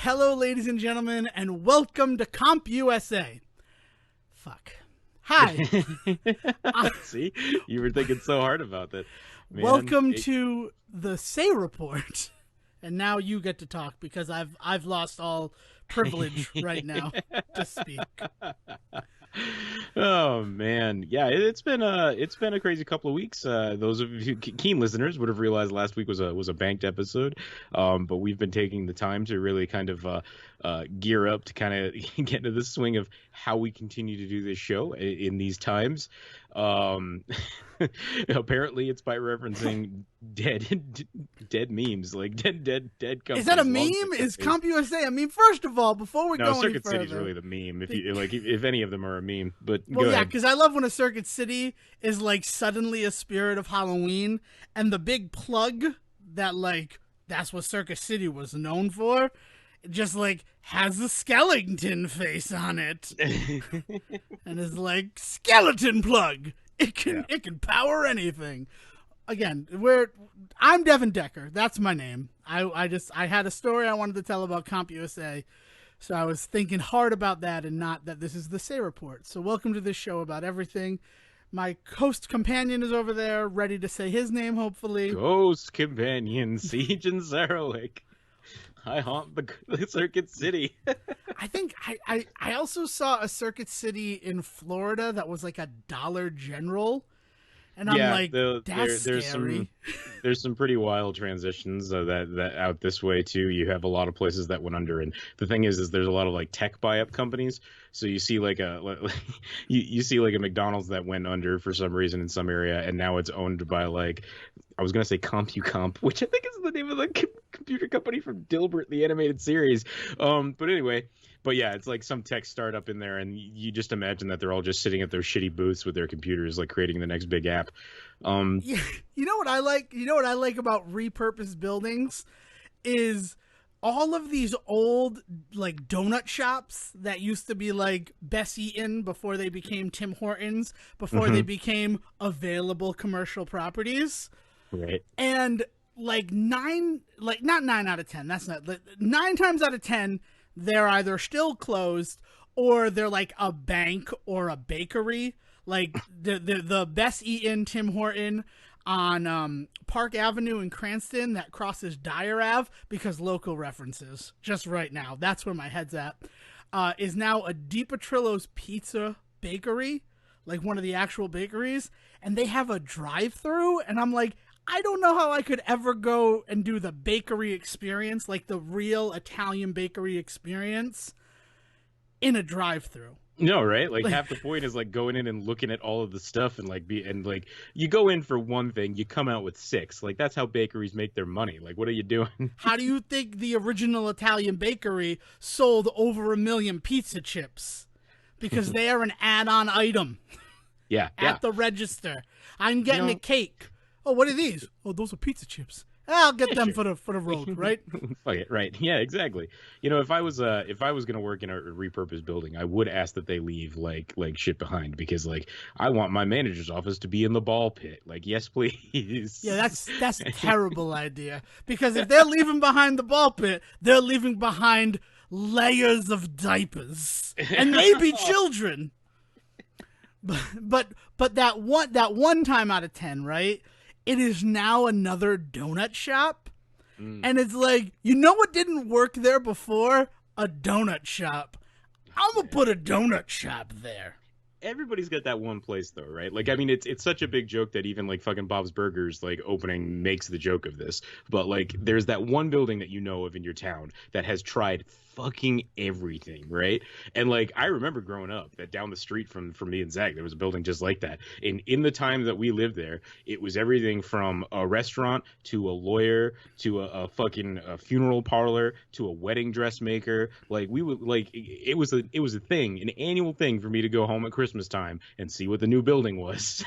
Hello, ladies and gentlemen, and welcome to Comp USA. Fuck. Hi. See, you were thinking so hard about that. Man, Welcome to the Say Report. And now you get to talk because I've lost all privilege right now to speak. Oh man, yeah, it's been a crazy couple of weeks. Those of you keen listeners would have realized last week was a banked episode, but we've been taking the time to really kind of gear up to kind of get into the swing of how we continue to do this show in these times. Apparently, it's by referencing dead memes, like dead companies. Is that a meme? Is Comp USA a meme? First of all, before we go any further, Circuit City's really the meme. If you like, if any of them are a meme, but well, go yeah, ahead. because I love when a Circuit City is like suddenly a spirit of Halloween, and the big plug that like that's what Circuit City was known for, just like has a skeleton face on it, and is like skeleton plug. It can power anything. Again, I'm Devon Decker. That's my name. I had a story I wanted to tell about Comp USA, so I was thinking hard about that and not that this is the Say Report. So welcome to this show about everything. My host companion is over there, ready to say his name, hopefully. Ghost companion, Siege and Zarrowwick. I haunt the Circuit City. I think I also saw a Circuit City in Florida that was like a Dollar General. And I'm like, that's scary. There's some pretty wild transitions that out this way too. You have a lot of places that went under, and the thing is there's a lot of like tech buy-up companies. So you see like you see like a McDonald's that went under for some reason in some area, and now it's owned by like, I was gonna say CompuComp, which I think is the name of the computer company from Dilbert, the animated series. But anyway. But yeah, it's like some tech startup in there, and you just imagine that they're all just sitting at their shitty booths with their computers, like creating the next big app. Yeah, you know what I like? You know what I like about repurposed buildings is all of these old like donut shops that used to be like Best Eaten before they became Tim Hortons, before they became available commercial properties. Right. And like not 9 out of 10. That's not 9 times out of 10. They're either still closed or they're like a bank or a bakery. Like the Best Eaten Tim Horton on Park Avenue in Cranston that crosses Dyer Ave, because local references just right now. That's where my head's at. Is now a DiPetrillo's Pizza Bakery, like one of the actual bakeries. And they have a drive-thru. And I'm like, I don't know how I could ever go and do the bakery experience, like the real Italian bakery experience, in a drive-thru. No, right? Like half the point is like going in and looking at all of the stuff and like you go in for one thing, you come out with 6. Like that's how bakeries make their money. Like what are you doing? How do you think the original Italian bakery sold over 1 million pizza chips? Because they are an add-on item. Yeah. At the register. I'm getting a cake. Oh, what are these? Oh, those are pizza chips. I'll get them for the road, right? Fuck it, right? Yeah, exactly. You know, if I was gonna work in a repurposed building, I would ask that they leave like shit behind, because like I want my manager's office to be in the ball pit. Like, yes, please. Yeah, that's a terrible idea, because if they're leaving behind the ball pit, they're leaving behind layers of diapers and maybe children. But that one time out of 10, right? It is now another donut shop. And it's like, you know what didn't work there before? A donut shop. I'm going to put a donut shop there. Everybody's got that one place though, right? Like, I mean, it's such a big joke that even like fucking Bob's Burgers like opening makes the joke of this. But like, there's that one building that you know of in your town that has tried fucking everything, right? And like, I remember growing up that down the street from me and Zach, there was a building just like that. And in the time that we lived there, it was everything from a restaurant to a lawyer to a fucking funeral parlor to a wedding dressmaker. Like, we would like, it was a thing, an annual thing for me to go home at Christmas time and see what the new building was.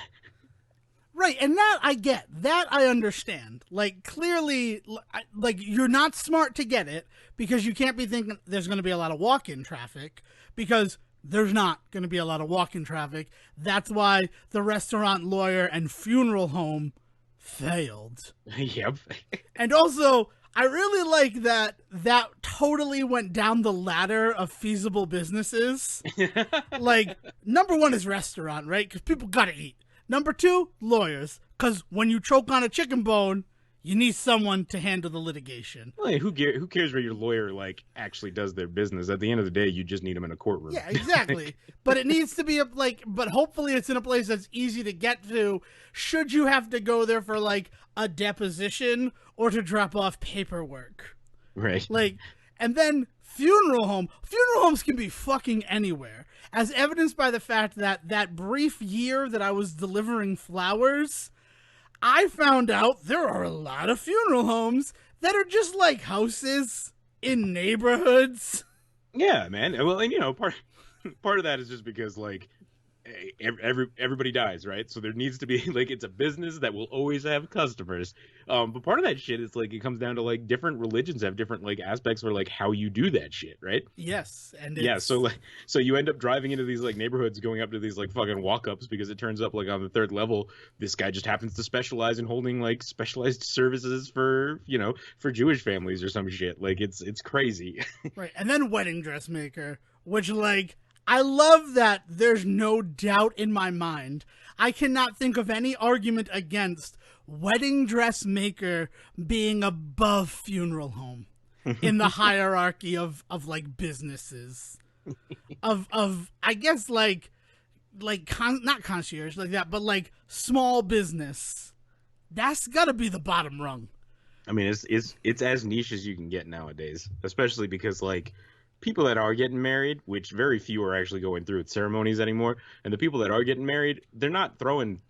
Right, and that I get. That I understand. Like, clearly, like, you're not smart to get it, because you can't be thinking there's going to be a lot of walk-in traffic, because there's not going to be a lot of walk-in traffic. That's why the restaurant, lawyer, and funeral home failed. Yep. And also, I really like that totally went down the ladder of feasible businesses. Like, number one is restaurant, right? Because people gotta eat. Number two, lawyers. Because when you choke on a chicken bone, you need someone to handle the litigation. Like, who cares where your lawyer like actually does their business? At the end of the day, you just need them in a courtroom. Yeah, exactly. But it needs to be but hopefully it's in a place that's easy to get to. Should you have to go there for like a deposition or to drop off paperwork, Right. like, and then funeral homes can be fucking anywhere, as evidenced by the fact that brief year that I was delivering flowers, I found out there are a lot of funeral homes that are just like houses in neighborhoods. Yeah, man. Well, and part of that is just because like everybody dies, right? So there needs to be like it's a business that will always have customers. But part of that shit is like it comes down to like different religions have different like aspects for like how you do that shit, right? Yes, and Yeah, so you end up driving into these like neighborhoods, going up to these like fucking walk-ups because it turns up like on the third level, this guy just happens to specialize in holding like specialized services for for Jewish families or some shit. Like it's crazy. Right, and then wedding dressmaker, which like I love that there's no doubt in my mind. I cannot think of any argument against wedding dressmaker being above funeral home in the hierarchy of like businesses. of I guess like not concierge like that, but like small business. That's gotta be the bottom rung. I mean, it's as niche as you can get nowadays, especially because like people that are getting married, which very few are actually going through with ceremonies anymore, and the people that are getting married, they're not throwing,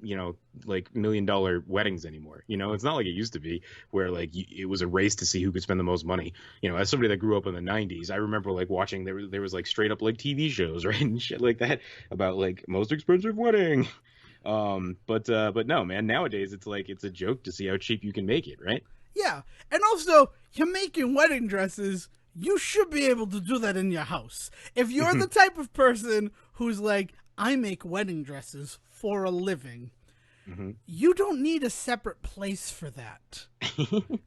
like $1 million weddings anymore. It's not like it used to be where like it was a race to see who could spend the most money. As somebody that grew up in the 90s, I remember like watching there was like straight up like TV shows, right? And shit like that about like most expensive wedding. But no, man, nowadays it's like it's a joke to see how cheap you can make it, right? Yeah, and also you're making wedding dresses. You should be able to do that in your house. If you're the type of person who's like, I make wedding dresses for a living, you don't need a separate place for that.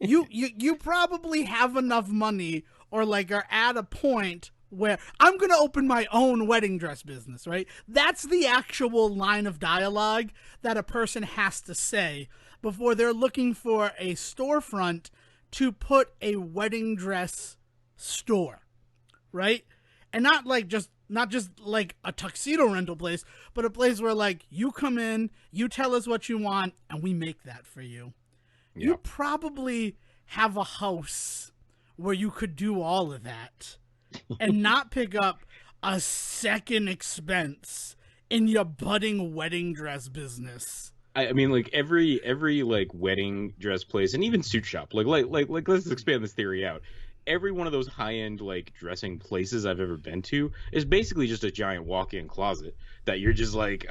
you probably have enough money or like are at a point where I'm going to open my own wedding dress business, right? That's the actual line of dialogue that a person has to say before they're looking for a storefront to put a wedding dress store, right? And not just like a tuxedo rental place, but a place where like you come in, you tell us what you want, and we make that for you. Yep. You probably have a house where you could do all of that and not pick up a second expense in your budding wedding dress business. I mean, like every like wedding dress place and even suit shop, like let's expand this theory out. Every one of those high-end like dressing places I've ever been to is basically just a giant walk-in closet that you're just like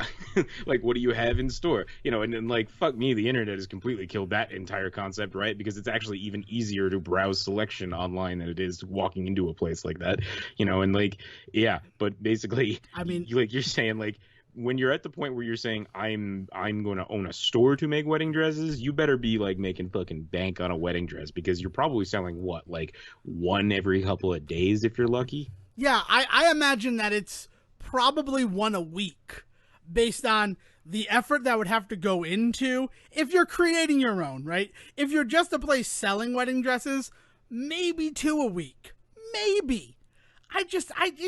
like what do you have in store, and then like fuck me, the internet has completely killed that entire concept, right? Because it's actually even easier to browse selection online than it is walking into a place like that, and like yeah, but basically I mean like you're saying like when you're at the point where you're saying I'm going to own a store to make wedding dresses, you better be like making fucking bank on a wedding dress because you're probably selling what, like one every couple of days if you're lucky. Yeah, I imagine that it's probably one a week based on the effort that would have to go into if you're creating your own, right? If you're just a place selling wedding dresses, maybe 2 a week. Maybe. It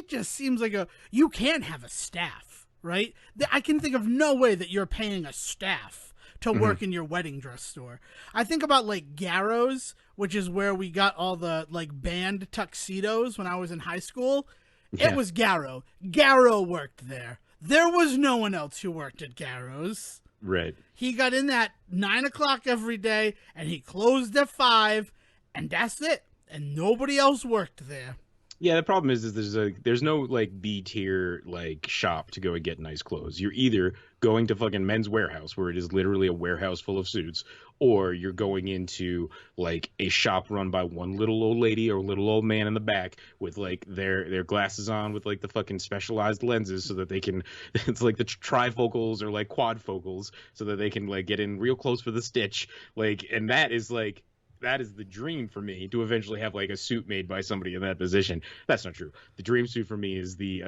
just seems like you can't have a staff. Right? I can think of no way that you're paying a staff to work in your wedding dress store. I think about like Garrow's, which is where we got all the like band tuxedos when I was in high school. Yeah. It was Garrow. Garrow worked there. There was no one else who worked at Garrow's. Right. He got in at 9 o'clock every day and he closed at 5 and that's it. And nobody else worked there. Yeah, the problem is there's no like B tier like shop to go and get nice clothes. You're either going to fucking Men's Warehouse where it is literally a warehouse full of suits, or you're going into like a shop run by one little old lady or little old man in the back with like their glasses on with like the fucking specialized lenses so that they can it's like the trifocals or like quadfocals so that they can like get in real close for the stitch. Like, and that is like that is the dream for me, to eventually have like a suit made by somebody in that position. That's not true. The dream suit for me is the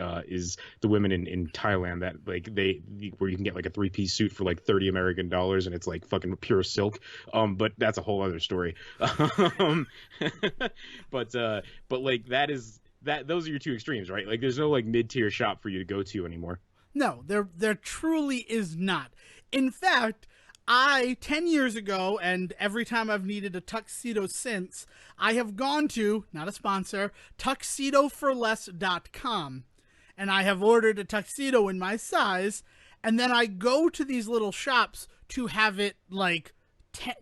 women in Thailand that like where you can get like a 3-piece suit for like $30 American, and it's like fucking pure silk. But that's a whole other story. um, but like those are your two extremes, right? Like there's no like mid-tier shop for you to go to anymore. No, there truly is not. In fact, 10 years ago, and every time I've needed a tuxedo since, I have gone to, not a sponsor, tuxedoforless.com. And I have ordered a tuxedo in my size, and then I go to these little shops to have it, like,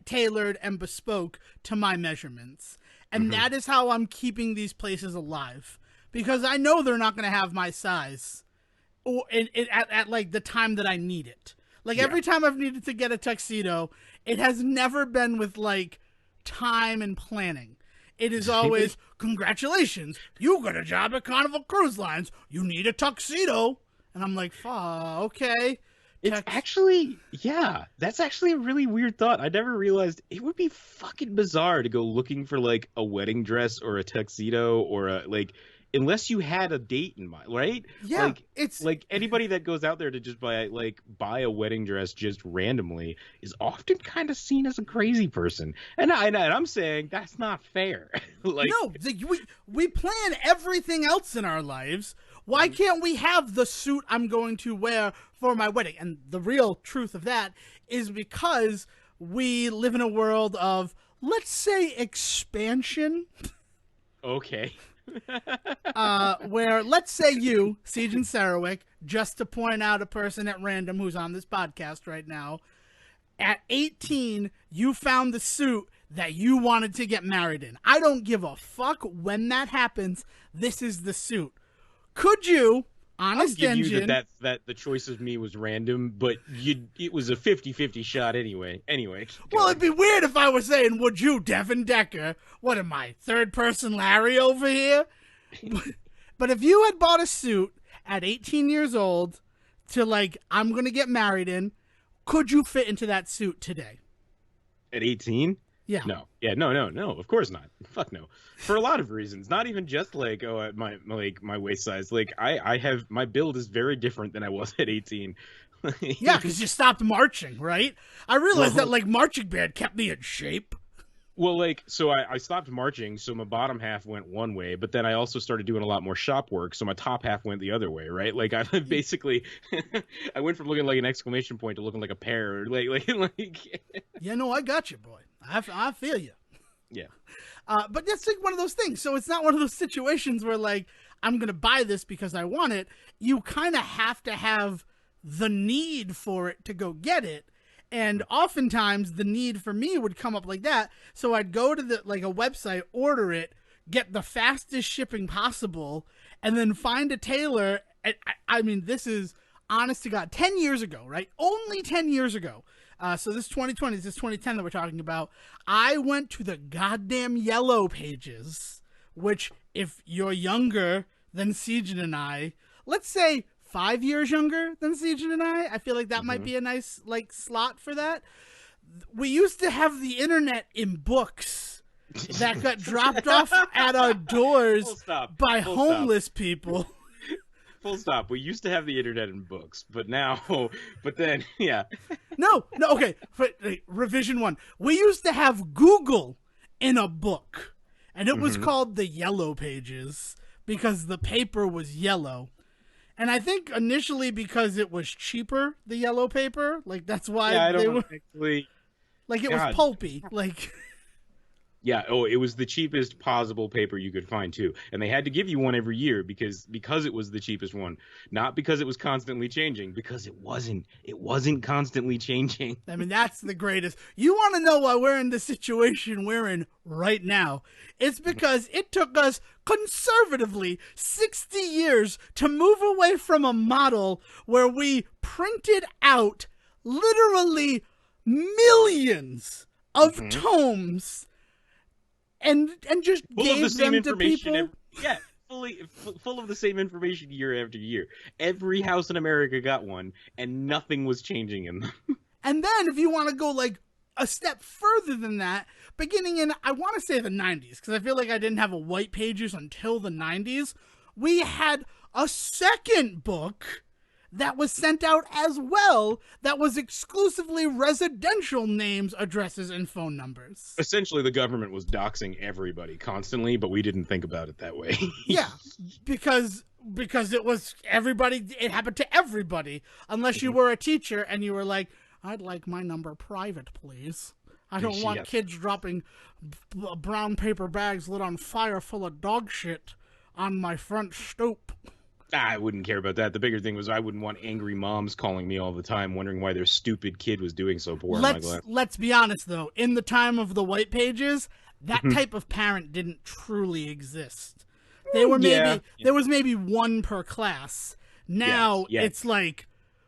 tailored and bespoke to my measurements. And that is how I'm keeping these places alive. Because I know they're not going to have my size or at like, the time that I need it. Like, every time I've needed to get a tuxedo, it has never been with, like, time and planning. It is always, congratulations, you got a job at Carnival Cruise Lines. You need a tuxedo. And I'm like, okay. It's actually, that's actually a really weird thought. I never realized it would be fucking bizarre to go looking for, like, a wedding dress or a tuxedo or a, like... Unless you had a date in mind, right? Yeah, like, it's like anybody that goes out there to just buy a wedding dress just randomly is often kind of seen as a crazy person, and I'm saying that's not fair. Like, no, we plan everything else in our lives. Why can't we have the suit I'm going to wear for my wedding? And the real truth of that is because we live in a world of, let's say, expansion. Okay. Where, let's say you, Siege and Sarawik, just to point out a person at random who's on this podcast right now, at 18, you found the suit that you wanted to get married in. I don't give a fuck when that happens. This is the suit. Could you, honest I'll give engine... you that the choice of me was random, but it was a 50-50 shot anyway. Well, it'd be weird if I was saying, would you, Devon Decker? What am I, third person Larry over here? But if you had bought a suit at 18 years old to, like, I'm going to get married in, could you fit into that suit today? At 18? Yeah. No. Yeah, no, of course not. Fuck no. For a lot of reasons. Not even just like, my waist size. Like, I have, my build is very different than I was at 18. Yeah, because you stopped marching, right? I realized that, like, marching band kept me in shape. Well, like, so I stopped marching, so my bottom half went one way, but then I also started doing a lot more shop work, so my top half went the other way, right? Like, I basically, I went from looking like an exclamation point to looking like a pear, like. Yeah, no, I got you, boy. I feel you. Yeah. But that's like one of those things. So it's not one of those situations where, like, I'm going to buy this because I want it. You kind of have to have the need for it to go get it. And oftentimes the need for me would come up like that. So I'd go to a website, order it, get the fastest shipping possible, and then find a tailor. I mean, this is honest to God, 10 years ago, right? Only 10 years ago. So this 2020, this is 2010 that we're talking about. I went to the goddamn Yellow Pages, which, if you're younger than Siege and I, let's say 5 years younger than Siege and I feel like that might be a nice, like, slot for that. We used to have the internet in books that got dropped off at our doors by homeless people. Full stop. We used to have the internet in books, but then, yeah. No, okay. Revision 1. We used to have Google in a book, and it was called the Yellow Pages because the paper was yellow. And I think initially because it was cheaper, the yellow paper, like, that's why they were actually, like, it was pulpy, like. Yeah, it was the cheapest possible paper you could find too, and they had to give you one every year because it was the cheapest one, not because it was constantly changing, because it wasn't constantly changing. I mean, that's the greatest. You want to know why we're in the situation we're in right now? It's because it took us conservatively 60 years to move away from a model where we printed out literally millions of tomes and just gave them to people. Yeah, full of the same information year after year. Every house in America got one, and nothing was changing in them. And then if you want to go, like, a step further than that, beginning in, I want to say the 90s, because I feel like I didn't have a white pages until the 90s, we had a second book that was sent out as well that was exclusively residential names, addresses, and phone numbers. Essentially, the government was doxing everybody constantly, but we didn't think about it that way. Yeah, because it was everybody, it happened to everybody, unless you were a teacher and you were like, I'd like my number private, please. I don't want kids dropping brown paper bags lit on fire full of dog shit on my front stoop. I wouldn't care about that. The bigger thing was I wouldn't want angry moms calling me all the time wondering why their stupid kid was doing so poor. Let's be honest, though. In the time of the white pages, that type of parent didn't truly exist. There was maybe one per class. Now it's like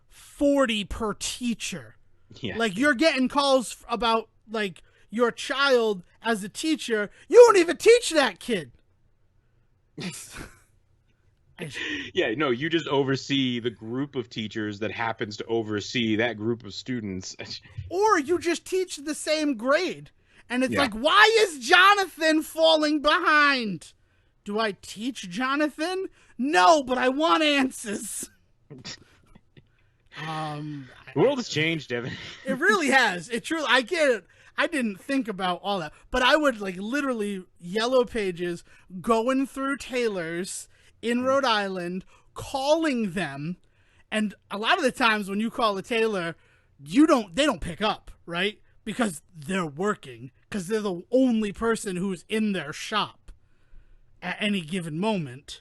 40 per teacher. Yeah. Like, you're getting calls about, like, your child as a teacher. You don't even teach that kid. Yeah, no, you just oversee the group of teachers that happens to oversee that group of students. Or you just teach the same grade. And it's like, why is Jonathan falling behind? Do I teach Jonathan? No, but I want answers. The world has changed, Devon. It really has. It truly, I get it. I didn't think about all that. But I would, like, literally, Yellow Pages, going through tailors in Rhode Island, calling them, and a lot of the times when you call a tailor, they don't pick up, right? Because they're working, because they're the only person who's in their shop at any given moment.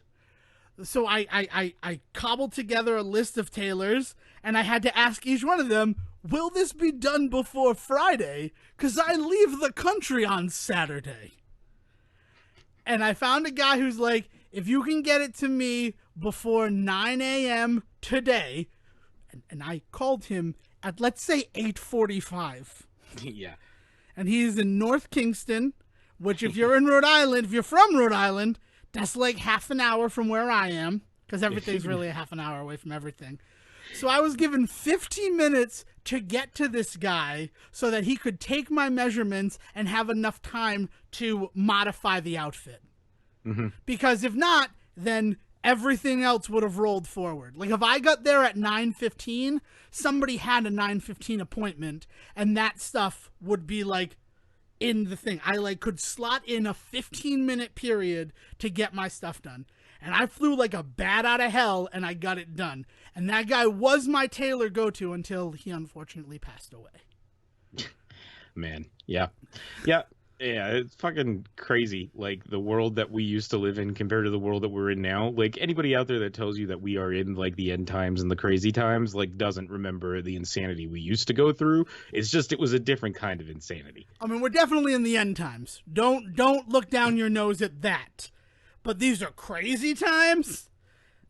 So I cobbled together a list of tailors, and I had to ask each one of them, will this be done before Friday? Because I leave the country on Saturday. And I found a guy who's like, if you can get it to me before 9 a.m. today, and I called him at, let's say, 8:45. Yeah. And he's in North Kingston, which if you're in Rhode Island, if you're from Rhode Island, that's like half an hour from where I am, because everything's really a half an hour away from everything. So I was given 15 minutes to get to this guy so that he could take my measurements and have enough time to modify the outfit. Mm-hmm. Because if not, then everything else would have rolled forward. Like, if I got there at 9:15, somebody had a 9:15 appointment, and that stuff would be, like, in the thing. I, like, could slot in a 15-minute period to get my stuff done. And I flew like a bat out of hell, and I got it done. And that guy was my tailor go-to until he unfortunately passed away. Man, yeah. Yeah. Yeah, it's fucking crazy, like, the world that we used to live in compared to the world that we're in now. Like, anybody out there that tells you that we are in, like, the end times and the crazy times, like, doesn't remember the insanity we used to go through. It's just, it was a different kind of insanity. I mean, we're definitely in the end times. Don't look down your nose at that. But these are crazy times?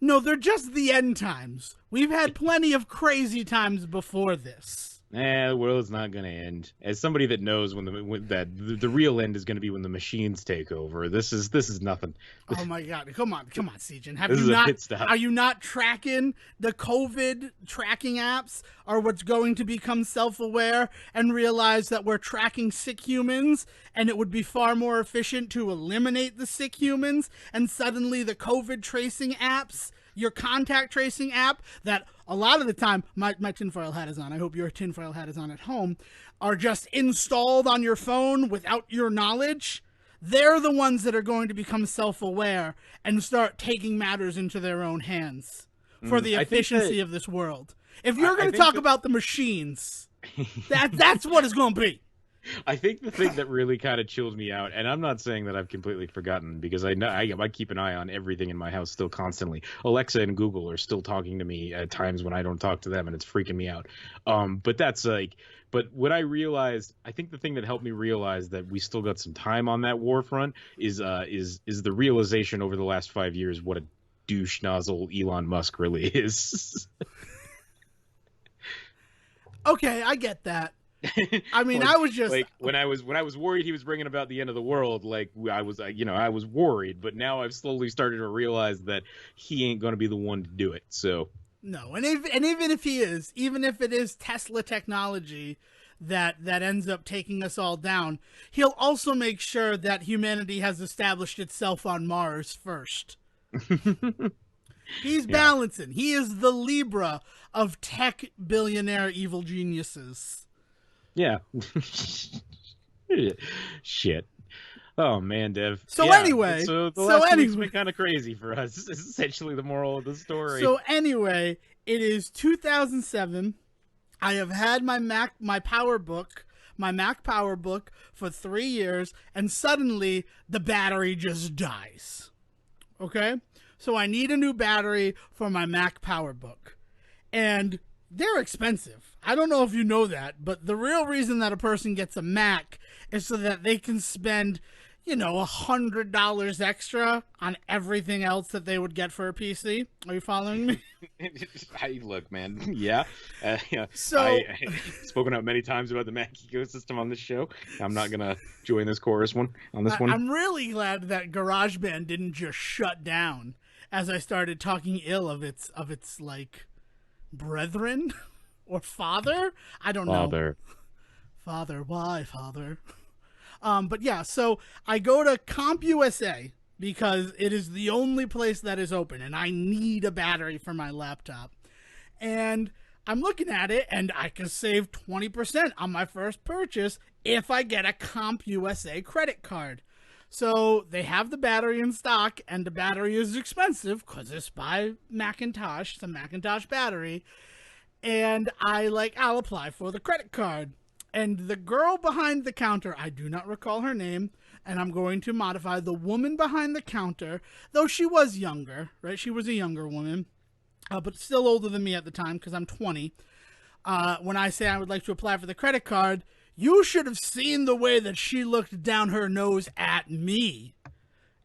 No, they're just the end times. We've had plenty of crazy times before this. The world's not going to end. As somebody that knows when the real end is going to be when the machines take over. This is nothing. Oh my God! Come on, Sejan. Are you not tracking the COVID tracking apps? Are what's going to become self-aware and realize that we're tracking sick humans, and it would be far more efficient to eliminate the sick humans, and suddenly the COVID tracing apps, your contact tracing app that a lot of the time, my tinfoil hat is on, I hope your tinfoil hat is on at home, are just installed on your phone without your knowledge. They're the ones that are going to become self-aware and start taking matters into their own hands for the efficiency of this world. If you're going to talk about the machines, that's what it's going to be. I think the thing that really kind of chilled me out, and I'm not saying that I've completely forgotten, because I know I keep an eye on everything in my house still constantly. Alexa and Google are still talking to me at times when I don't talk to them, and it's freaking me out. But that's like, but what I realized, I think the thing that helped me realize that we still got some time on that war front is the realization over the last 5 years what a douche nozzle Elon Musk really is. Okay, I get that. I mean, I was just like when I was worried he was bringing about the end of the world. Like I was worried, but now I've slowly started to realize that he ain't going to be the one to do it. So no, and even if he is, even if it is Tesla technology that ends up taking us all down. He'll also make sure that humanity has established itself on Mars first. He's balancing. He is the Libra of tech billionaire evil geniuses. Yeah. Shit. Oh man, Dev. So anyway, so the last 2 weeks have been kind of crazy for us. This is essentially the moral of the story. So anyway, it is 2007. I have had my Mac PowerBook for 3 years, and suddenly the battery just dies. Okay? So I need a new battery for my Mac PowerBook. And they're expensive. I don't know if you know that, but the real reason that a person gets a Mac is so that they can spend, $100 extra on everything else that they would get for a PC. Are you following me? Look, man. Yeah. So I've spoken out many times about the Mac ecosystem on this show. I'm not going to join this chorus on this one. I'm really glad that GarageBand didn't just shut down as I started talking ill of its like brethren or father. I don't know. Father, why father? But yeah, so I go to CompUSA because it is the only place that is open, and I need a battery for my laptop. And I'm looking at it, and I can save 20% on my first purchase if I get a CompUSA credit card. So they have the battery in stock, and the battery is expensive because it's by Macintosh, it's a Macintosh battery. And I'll apply for the credit card. And the girl behind the counter, I do not recall her name, and I'm going to modify the woman behind the counter, though she was younger, right? She was a younger woman, but still older than me at the time because I'm 20. When I say I would like to apply for the credit card, you should have seen the way that she looked down her nose at me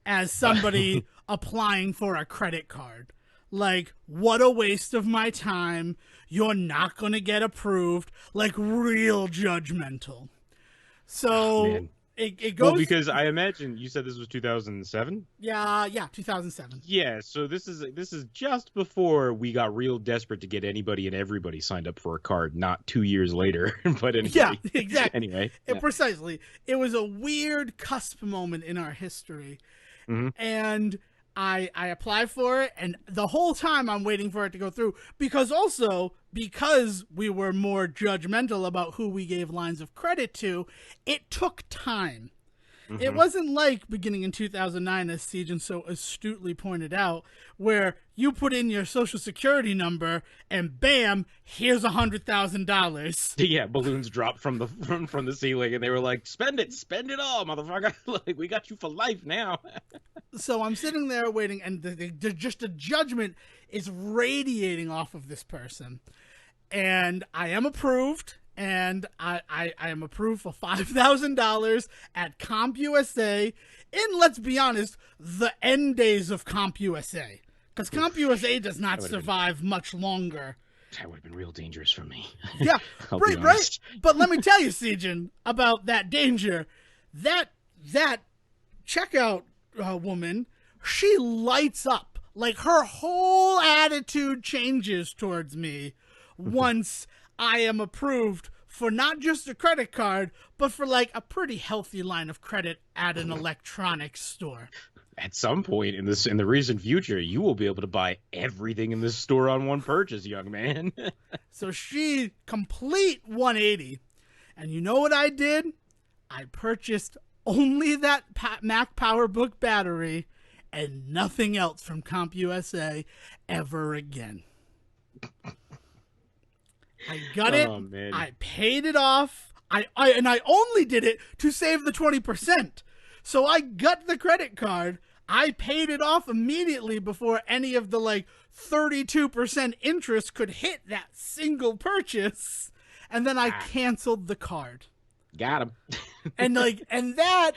as somebody applying for a credit card. Like, what a waste of my time. You're not going to get approved. Like, real judgmental. So, it goes... Well, because I imagine you said this was 2007? Yeah, 2007. Yeah, so this is just before we got real desperate to get anybody and everybody signed up for a card, not 2 years later. But anyway. Yeah, exactly. Anyway. Precisely. It was a weird cusp moment in our history. Mm-hmm. And I apply for it, and the whole time I'm waiting for it to go through, because we were more judgmental about who we gave lines of credit to, it took time. Mm-hmm. It wasn't like beginning in 2009, as Sejan so astutely pointed out, where you put in your social security number and bam, here's $100,000. Yeah, balloons dropped from the ceiling, and they were like, spend it all, motherfucker. Like, we got you for life now. So I'm sitting there waiting, and just a judgment is radiating off of this person. And I am approved, and I am approved for $5,000 at CompUSA in, let's be honest, the end days of CompUSA. Because CompUSA does not survive much longer. That would have been real dangerous for me. Yeah, right. But let me tell you, Sejan, about that danger. That checkout woman, she lights up. Like, her whole attitude changes towards me once I am approved for not just a credit card, but for like a pretty healthy line of credit at an electronics store. At some point in the recent future, you will be able to buy everything in this store on one purchase, young man. So she complete 180. And you know what I did? I purchased only that Mac PowerBook battery and nothing else from CompUSA ever again. I got it. Man. I paid it off. I only did it to save the 20%. So I got the credit card. I paid it off immediately before any of the 32% interest could hit that single purchase. And then I canceled the card. Got him. And that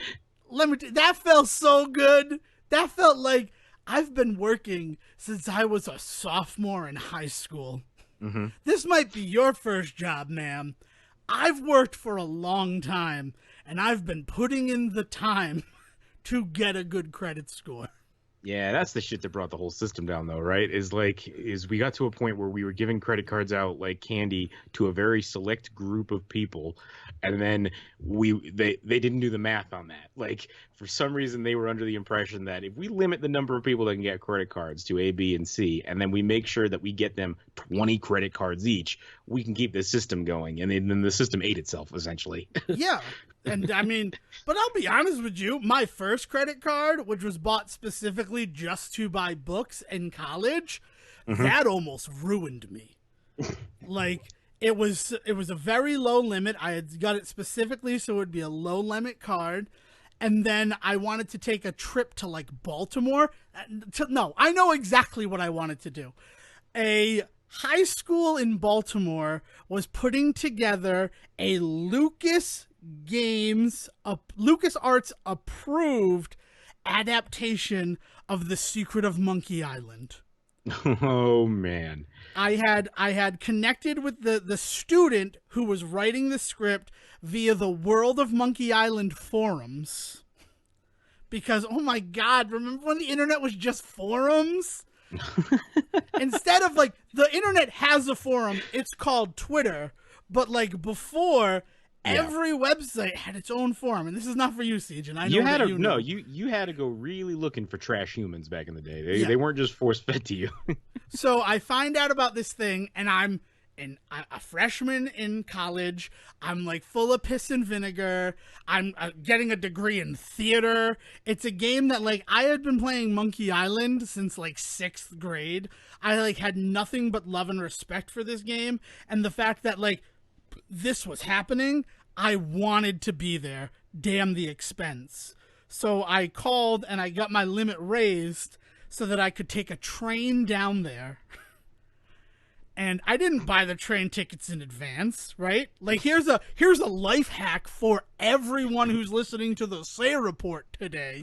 felt so good. That felt like I've been working since I was a sophomore in high school. Mm-hmm. This might be your first job, ma'am. I've worked for a long time, and I've been putting in the time to get a good credit score. Yeah, that's the shit that brought the whole system down, though, right? Is we got to a point where we were giving credit cards out like candy to a very select group of people, and then they didn't do the math on that. Like for some reason, they were under the impression that if we limit the number of people that can get credit cards to A, B, and C, and then we make sure that we get them 20 credit cards each, we can keep the system going, and then the system ate itself essentially. Yeah. And I mean, but I'll be honest with you, my first credit card, which was bought specifically just to buy books in college, that almost ruined me. Like it was a very low limit. I had got it specifically so it would be a low limit card. And then I wanted to take a trip to like Baltimore. No, I know exactly what I wanted to do. A high school in Baltimore was putting together a Lucas Arts approved adaptation of The Secret of Monkey Island. Oh man. I had connected with the student who was writing the script via the World of Monkey Island forums. Because oh my god, remember when the internet was just forums? Instead of like the internet has a forum, it's called Twitter, but like before every website had its own forum, and this is not for you, Siege. And I know you had to go really looking for trash humans back in the day. They weren't just force fed to you. So I find out about this thing, and I'm a freshman in college. I'm like full of piss and vinegar. I'm getting a degree in theater. It's a game that like I had been playing Monkey Island since like 6th grade. I like had nothing but love and respect for this game, and the fact that like this was happening, I wanted to be there. Damn the expense. So I called and I got my limit raised so that I could take a train down there. And I didn't buy the train tickets in advance, right? Like here's a life hack for everyone who's listening to the Say Report today.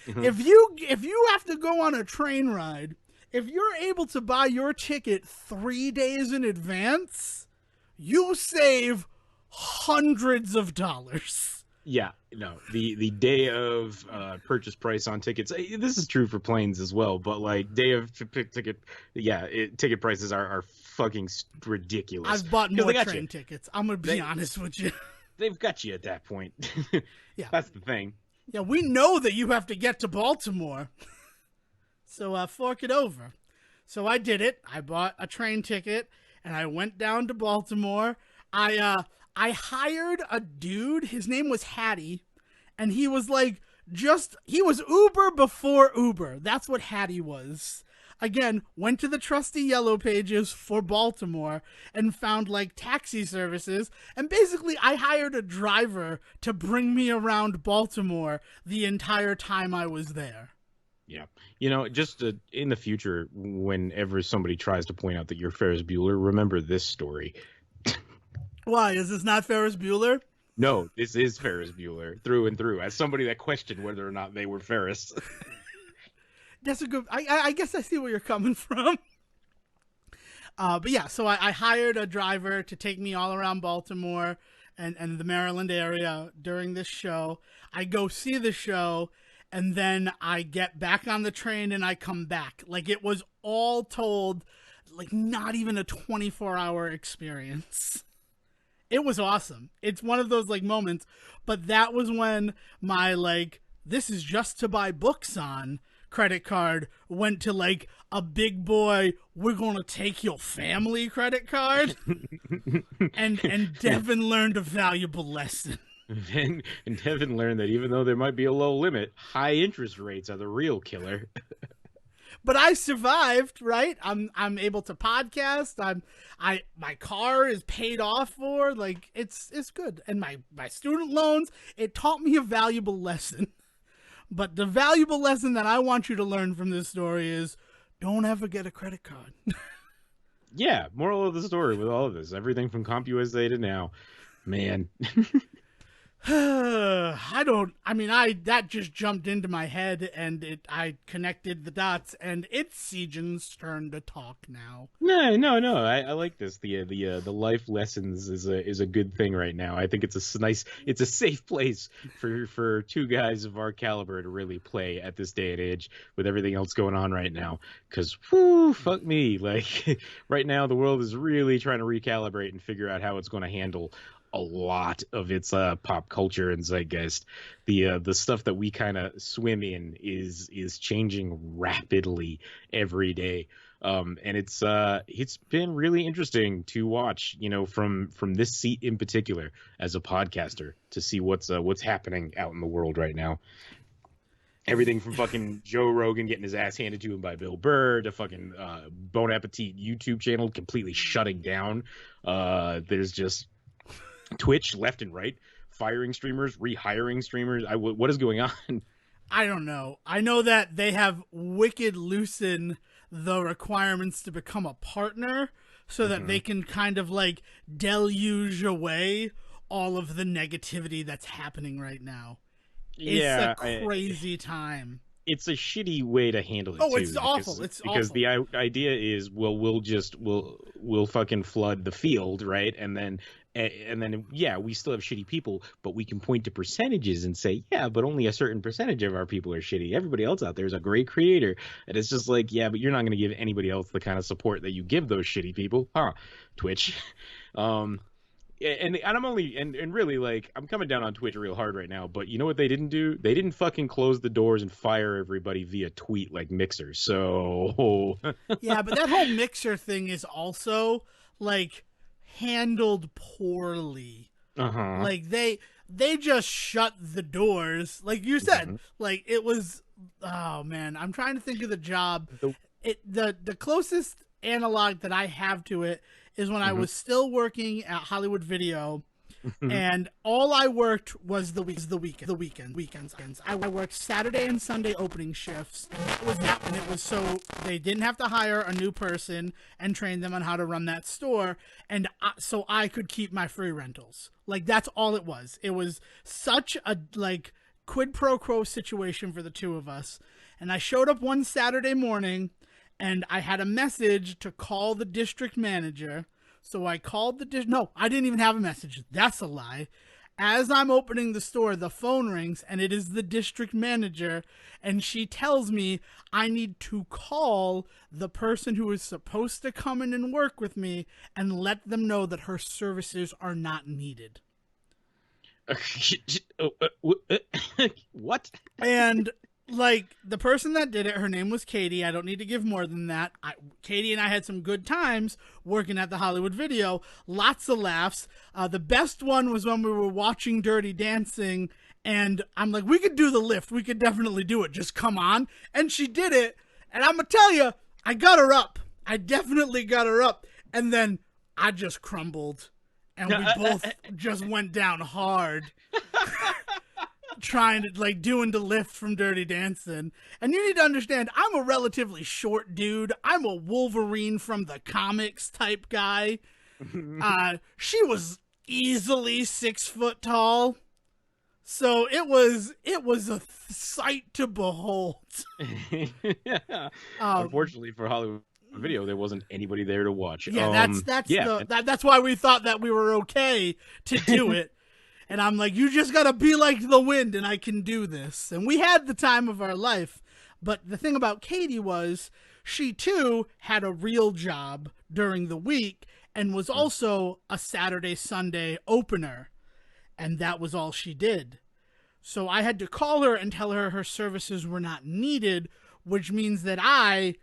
If you have to go on a train ride, if you're able to buy your ticket 3 days in advance, you save hundreds of dollars. Yeah, no, the day of purchase price on tickets. This is true for planes as well, but like day of ticket, ticket prices are fucking ridiculous. I've bought more train tickets. I'm gonna be honest with you. They've got you at that point. Yeah, that's the thing. Yeah, we know that you have to get to Baltimore, so fork it over. So I did it. I bought a train ticket. And I went down to Baltimore. I hired a dude. His name was Hattie. And he was like, he was Uber before Uber. That's what Hattie was. Again, went to the trusty yellow pages for Baltimore and found like taxi services. And basically I hired a driver to bring me around Baltimore the entire time I was there. Yeah. You know, just in the future, whenever somebody tries to point out that you're Ferris Bueller, remember this story. Why? Is this not Ferris Bueller? No, this is Ferris Bueller through and through. As somebody that questioned whether or not they were Ferris. That's a good... I guess I see where you're coming from. But yeah, so I hired a driver to take me all around Baltimore and the Maryland area during this show. I go see the show... And then I get back on the train and I come back. Like it was all told, like not even a 24-hour experience. It was awesome. It's one of those like moments. But that was when my like, this is just to buy books on credit card went to like a big boy, we're going to take your family credit card. and Devon learned a valuable lesson. And Devon learned that even though there might be a low limit, high interest rates are the real killer. But I survived, right? I'm able to podcast. My car is paid off for. Like it's good. And my student loans, it taught me a valuable lesson. But the valuable lesson that I want you to learn from this story is don't ever get a credit card. Yeah, moral of the story with all of this, everything from CompUSA to now, man. I that just jumped into my head, and I connected the dots, and it's Sejin's turn to talk now. No. I like this. The life lessons is a good thing right now. I think it's a safe place for two guys of our caliber to really play at this day and age with everything else going on right now. Because whoo, fuck me, like right now the world is really trying to recalibrate and figure out how it's going to handle a lot of its pop culture and zeitgeist. The stuff that we kind of swim in is changing rapidly every day. And it's been really interesting to watch, from this seat in particular as a podcaster to see what's happening out in the world right now. Everything from fucking Joe Rogan getting his ass handed to him by Bill Burr to fucking Bon Appetit YouTube channel completely shutting down. There's just Twitch left and right, firing streamers, rehiring streamers. What is going on? I don't know. I know that they have wicked loosened the requirements to become a partner so that they can kind of like deluge away all of the negativity that's happening right now. Yeah, it's a crazy time. It's a shitty way to handle it. Oh, too, it's awful. It's because awful. the idea is, well, we'll fucking flood the field, right? And then yeah, we still have shitty people, but we can point to percentages and say, yeah, but only a certain percentage of our people are shitty. Everybody else out there is a great creator. And it's just like, yeah, but you're not going to give anybody else the kind of support that you give those shitty people, huh? Twitch. And I'm only and really, like, I'm coming down on Twitch real hard right now, but you know what they didn't do? They didn't fucking close the doors and fire everybody via tweet like Mixer. So yeah, but that whole Mixer thing is also like handled poorly. Like they just shut the doors, like you said. Like it was, oh man, I'm trying to think of the job. The closest analog that I have to it is when I was still working at Hollywood Video, and all I worked was the weekends. I worked Saturday and Sunday opening shifts. It was so they didn't have to hire a new person and train them on how to run that store, and so I could keep my free rentals. Like that's all it was. It was such a like quid pro quo situation for the two of us. And I showed up one Saturday morning, and I had a message to call the district manager. So I called no, I didn't even have a message. That's a lie. As I'm opening the store, the phone rings, and it is the district manager, and she tells me I need to call the person who is supposed to come in and work with me and let them know that her services are not needed. What? And like the person that did it, her name was Katie. I don't need to give more than that. Katie and I had some good times working at the Hollywood Video. Lots of laughs. The best one was when we were watching Dirty Dancing, and I'm like, we could do the lift. We could definitely do it. Just come on. And she did it. And I'm going to tell you, I got her up. I definitely got her up. And then I just crumbled. And we both just went down hard. Trying to like doing the lift from Dirty Dancing. And you need to understand, I'm a relatively short dude. I'm a Wolverine from the comics type guy. She was easily 6 foot tall. So it was a sight to behold. Unfortunately for Hollywood Video, there wasn't anybody there to watch. Yeah, that's why we thought that we were okay to do it. And I'm like, you just got to be like the wind and I can do this. And we had the time of our life. But the thing about Katie was she, too, had a real job during the week and was also a Saturday, Sunday opener. And that was all she did. So I had to call her and tell her her services were not needed, which means that I,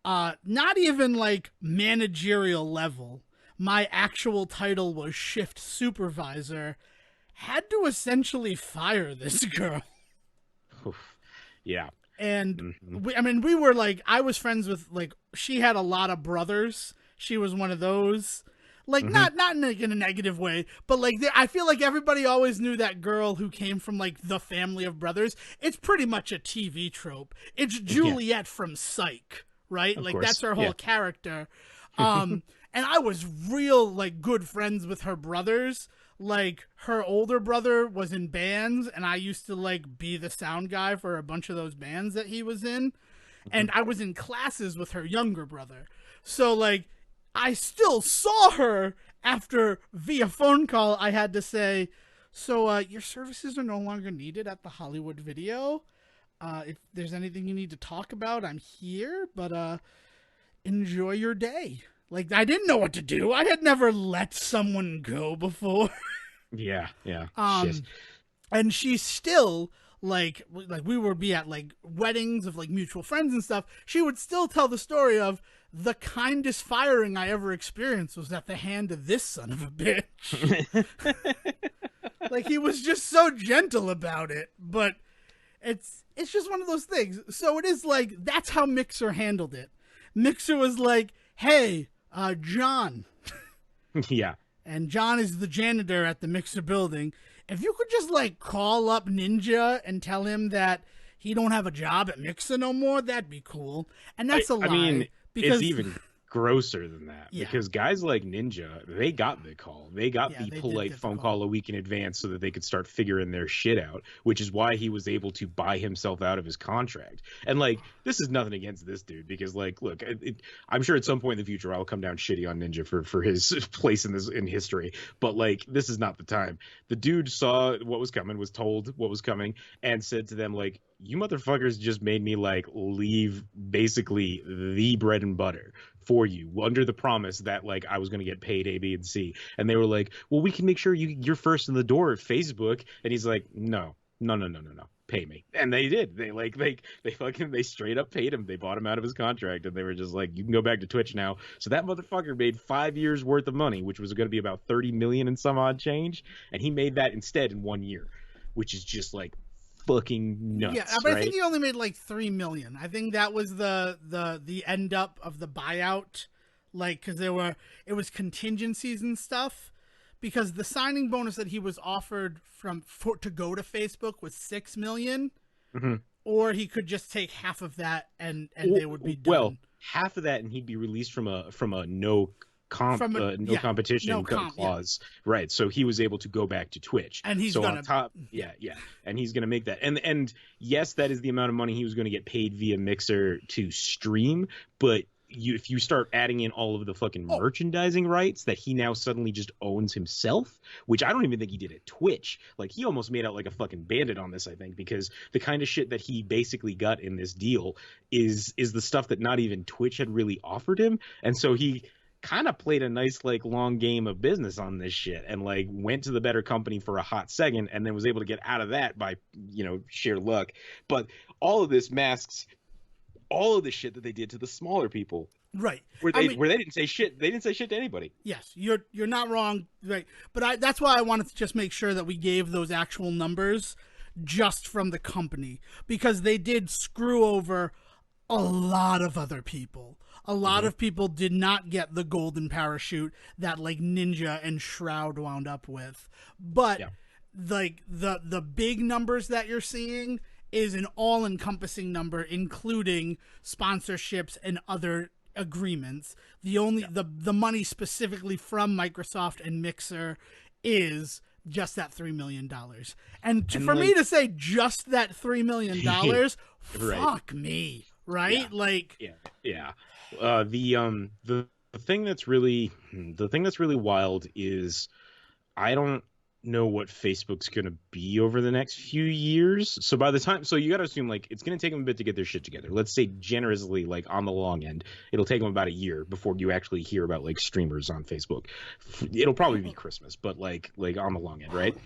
not even like managerial level, my actual title was shift supervisor, had to essentially fire this girl. Yeah. And we were like, I was friends with, like, she had a lot of brothers. She was one of those, like, not in a negative way, but like, I feel like everybody always knew that girl who came from like the family of brothers. It's pretty much a TV trope. It's Juliet from Psych, right? Of like course. That's her whole character. And I was real like good friends with her brothers. like her older brother was in bands, and I used to like be the sound guy for a bunch of those bands that he was in, and I was in classes with her younger brother. So like I still saw her after via phone call. I had to say, so your services are no longer needed at the Hollywood Video. If there's anything you need to talk about, I'm here, but enjoy your day. Like, I didn't know what to do. I had never let someone go before. Yeah, yeah. Shit. um and she's still like we would be at like weddings of like mutual friends and stuff. She would still tell the story of the kindest firing I ever experienced was at the hand of this son of a bitch. Like, he was just so gentle about it, but it's just one of those things. So it is like, that's how Mixer handled it. Mixer was like, hey, John. Yeah. And John is the janitor at the Mixer building. If you could just like call up Ninja and tell him that he don't have a job at Mixer no more, that'd be cool. And that's a lie. I mean, because it's even grosser than that, Yeah. because guys like Ninja, they got the call. They got Yeah, the they polite did get the phone call. call a week in advance so that they could start figuring their shit out, which is why he was able to buy himself out of his contract. And like, this is nothing against this dude, because like, look, I'm sure at some point in the future I'll come down shitty on Ninja for his place in history, but like, this is not the time. The dude saw what was coming, was told what was coming, and said to them like, you motherfuckers just made me like leave basically the bread and butter for you under the promise that like I was going to get paid A, B, and C. And they were like, well, we can make sure you're first in the door at Facebook. And he's like, no, pay me. And they did. They straight up paid him. They bought him out of his contract, and they were just like, you can go back to Twitch now. So that motherfucker made 5 years worth of money, which was going to be about 30 million and some odd change. And he made that instead in 1 year, which is just like fucking nuts. Yeah, but right? I think he only made like 3 million. I think that was the end up of the buyout, like, because it was contingencies and stuff. Because the signing bonus that he was offered to go to Facebook was 6 million, Mm-hmm. or he could just take half of that and they would be done. Well, half of that, and he'd be released from a no competition clause, right? So he was able to go back to Twitch, and he's on top, and he's gonna make that. And yes, that is the amount of money he was going to get paid via Mixer to stream, but if you start adding in all of the fucking merchandising rights that he now suddenly just owns himself, which I don't even think he did at Twitch. Like, he almost made out like a fucking bandit on this, I think, because the kind of shit that he basically got in this deal is the stuff that not even Twitch had really offered him. And so he kind of played a nice like long game of business on this shit, and like went to the better company for a hot second, and then was able to get out of that by sheer luck. But all of this masks all of the shit that they did to the smaller people, right? Where they didn't say shit. They didn't say shit to anybody. Yes, you're not wrong, right? But that's why I wanted to just make sure that we gave those actual numbers just from the company, because they did screw over a lot of other people. A lot of people did not get the golden parachute that like Ninja and Shroud wound up with. But like the big numbers that you're seeing is an all-encompassing number, including sponsorships and other agreements. The money specifically from Microsoft and Mixer is just that $3 million. And for me to say just that $3 million, fuck me, right? Yeah. Like, the thing that's really wild is I don't know what Facebook's going to be over the next few years. So by the time, so you got to assume like it's going to take them a bit to get their shit together. Let's say generously, like on the long end, it'll take them about a year before you actually hear about like streamers on Facebook. It'll probably be Christmas, but like on the long end, right?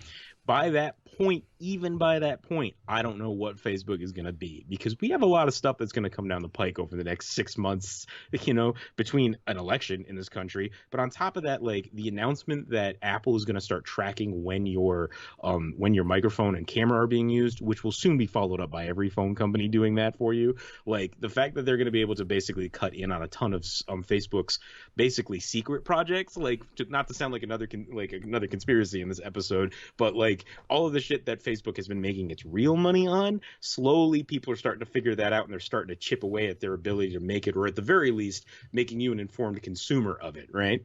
By that point, even by that point, I don't know what Facebook is going to be, because we have a lot of stuff that's going to come down the pike over the next 6 months, between an election in this country. But on top of that, like the announcement that Apple is going to start tracking when your microphone and camera are being used, which will soon be followed up by every phone company doing that for you. Like the fact that they're going to be able to basically cut in on a ton of Facebook's basically secret projects, like not to sound like another conspiracy in this episode, but like all of the shit that Facebook has been making its real money on, slowly people are starting to figure that out, and they're starting to chip away at their ability to make it, or at the very least making you an informed consumer of it, right?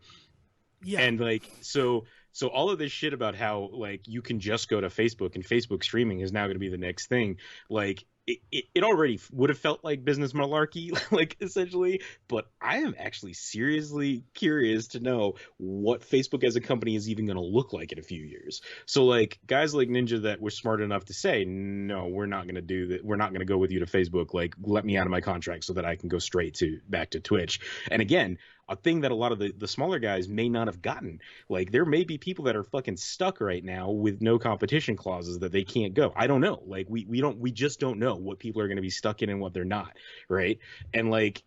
Yeah. And like, so So all of this shit about how like you can just go to Facebook and Facebook streaming is now going to be the next thing. Like it already would have felt like business malarkey, like essentially. But I am actually seriously curious to know what Facebook as a company is even going to look like in a few years. So like guys like Ninja that were smart enough to say, no, we're not going to do that. We're not going to go with you to Facebook. Like let me out of my contract so that I can go straight to back to Twitch. And again, a thing that a lot of the smaller guys may not have gotten. Like there may be people that are fucking stuck right now with no competition clauses that they can't go. I don't know. Like we just don't know what people are going to be stuck in and what they're not, right? And like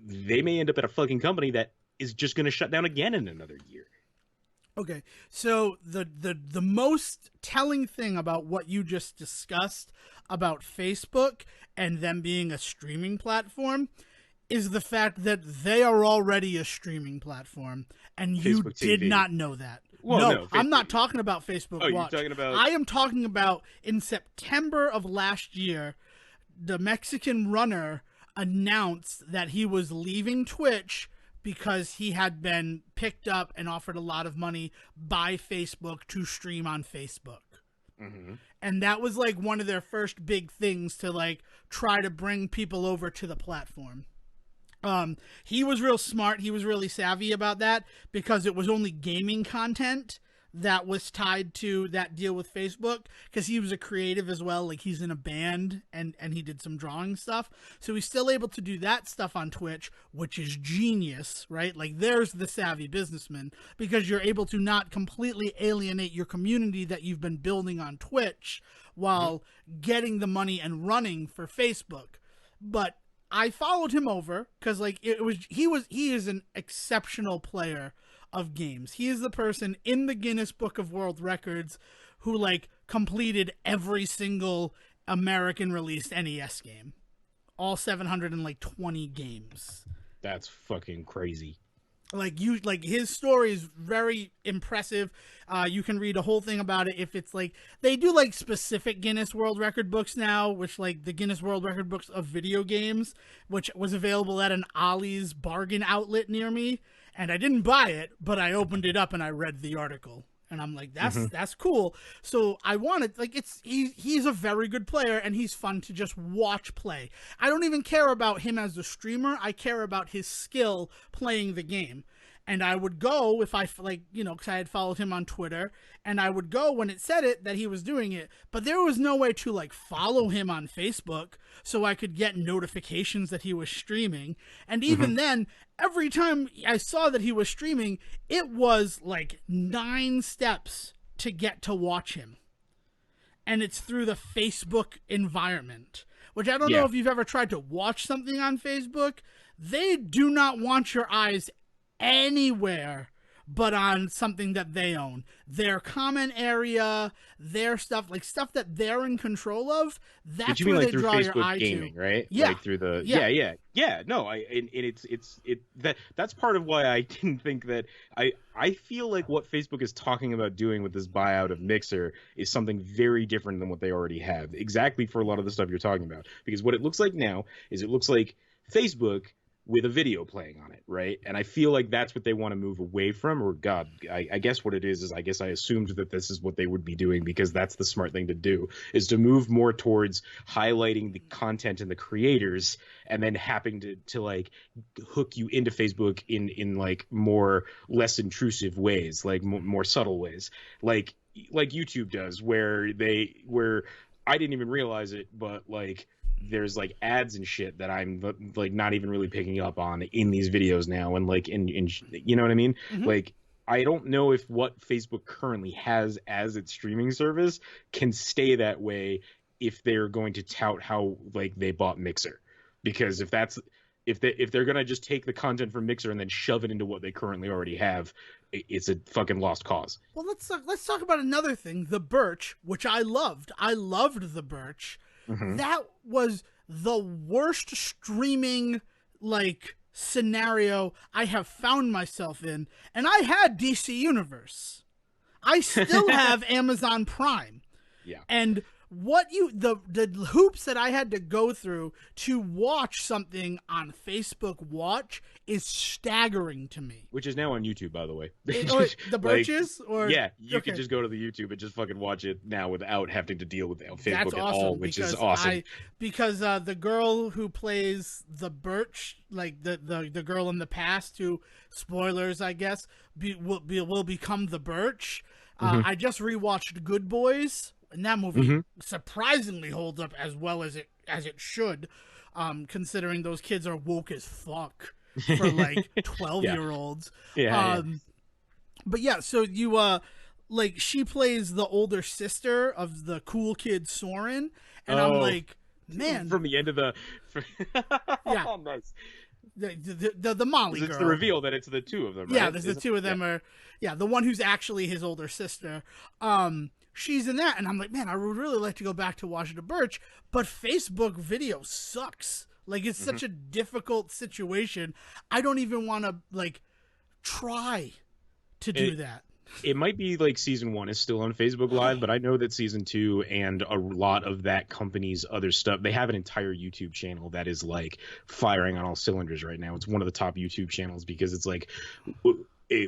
they may end up at a fucking company that is just going to shut down again in another year. Okay, so the most telling thing about what you just discussed about Facebook and them being a streaming platform is the fact that they are already a streaming platform, and you Facebook did TV. not know that. Well, no, I'm not talking about Facebook Oh, Watch. you're talking about... I am talking about in September of last year, the Mexican runner announced that he was leaving Twitch because he had been picked up and offered a lot of money by Facebook to stream on Facebook. Mm-hmm. And that was like one of their first big things to like try to bring people over to the platform. He was real smart. He was really savvy about that because it was only gaming content that was tied to that deal with Facebook, because he was a creative as well. Like he's in a band and he did some drawing stuff. So he's still able to do that stuff on Twitch, which is genius, right? Like there's the savvy businessman, because you're able to not completely alienate your community that you've been building on Twitch while getting the money and running for Facebook. But I followed him over because like he is an exceptional player of games. He is the person in the Guinness Book of World Records who like completed every single American released NES game. All 720 games. That's fucking crazy. Like his story is very impressive. You can read a whole thing about it if it's like they do like specific Guinness World Record books now, which like the Guinness World Record books of video games, which was available at an Ollie's bargain outlet near me, and I didn't buy it, but I opened it up and I read the article. And I'm like, that's cool. So I wanted, like, he's a very good player and he's fun to just watch play. I don't even care about him as a streamer. I care about his skill playing the game. And I would go if I, like, you know, because I had followed him on Twitter, and I would go when it said it that he was doing it. But there was no way to, like, follow him on Facebook so I could get notifications that he was streaming. And even then, every time I saw that he was streaming, it was, like, 9 steps to get to watch him. And it's through the Facebook environment, which I don't know if you've ever tried to watch something on Facebook. They do not want your eyes anywhere but on something that they own. Their comment area, their stuff, like stuff that they're in control of, that's you mean, where like, they through draw Facebook your eye gaming, to. right? Yeah. Like through the no, that's part of why I didn't think that I feel like what Facebook is talking about doing with this buyout of Mixer is something very different than what they already have. Exactly for a lot of the stuff you're talking about. Because what it looks like now is it looks like Facebook with a video playing on it, right? And I feel like that's what they want to move away from. Or God, I guess what it is I guess I assumed that this is what they would be doing, because that's the smart thing to do, is to move more towards highlighting the content and the creators, and then having to like hook you into Facebook in like more less intrusive ways, like more subtle ways, like YouTube does, where I didn't even realize it, but like there's like ads and shit that I'm like not even really picking up on in these videos now, and like in you know what I mean? Like I don't know if what Facebook currently has as its streaming service can stay that way if they're going to tout how like they bought Mixer, because if they're gonna just take the content from Mixer and then shove it into what they currently already have, it's a fucking lost cause. Well, let's talk about another thing, the Birch, which I loved. I loved the Birch. That was the worst streaming like scenario I have found myself in, and I had DC Universe. I still have Amazon Prime. Yeah. And the hoops that I had to go through to watch something on Facebook Watch is staggering to me. Which is now on YouTube, by the way. The Birches? Yeah, you can just go to the YouTube and just fucking watch it now without having to deal with Facebook at all, which is awesome. Because the girl who plays the Birch, like the girl in the past who, spoilers I guess, will become the Birch. I just rewatched Good Boys, and that movie surprisingly holds up as well as it should, considering those kids are woke as fuck for like 12-year-olds. But yeah, so you like she plays the older sister of the cool kid Soren, and I'm like, man, from the end of the yeah, oh, nice. The Molly girl. It's the reveal that it's the two of them, right? Yeah, there's the two of them are the one who's actually his older sister. She's in that, and I'm like, man, I would really like to go back to Washington Birch, but Facebook video sucks. Like, it's such a difficult situation. I don't even want to like try to do that. It might be like season 1 is still on Facebook Live, but I know that season 2 and a lot of that company's other stuff, they have an entire YouTube channel that is like firing on all cylinders right now. It's one of the top YouTube channels because it's like,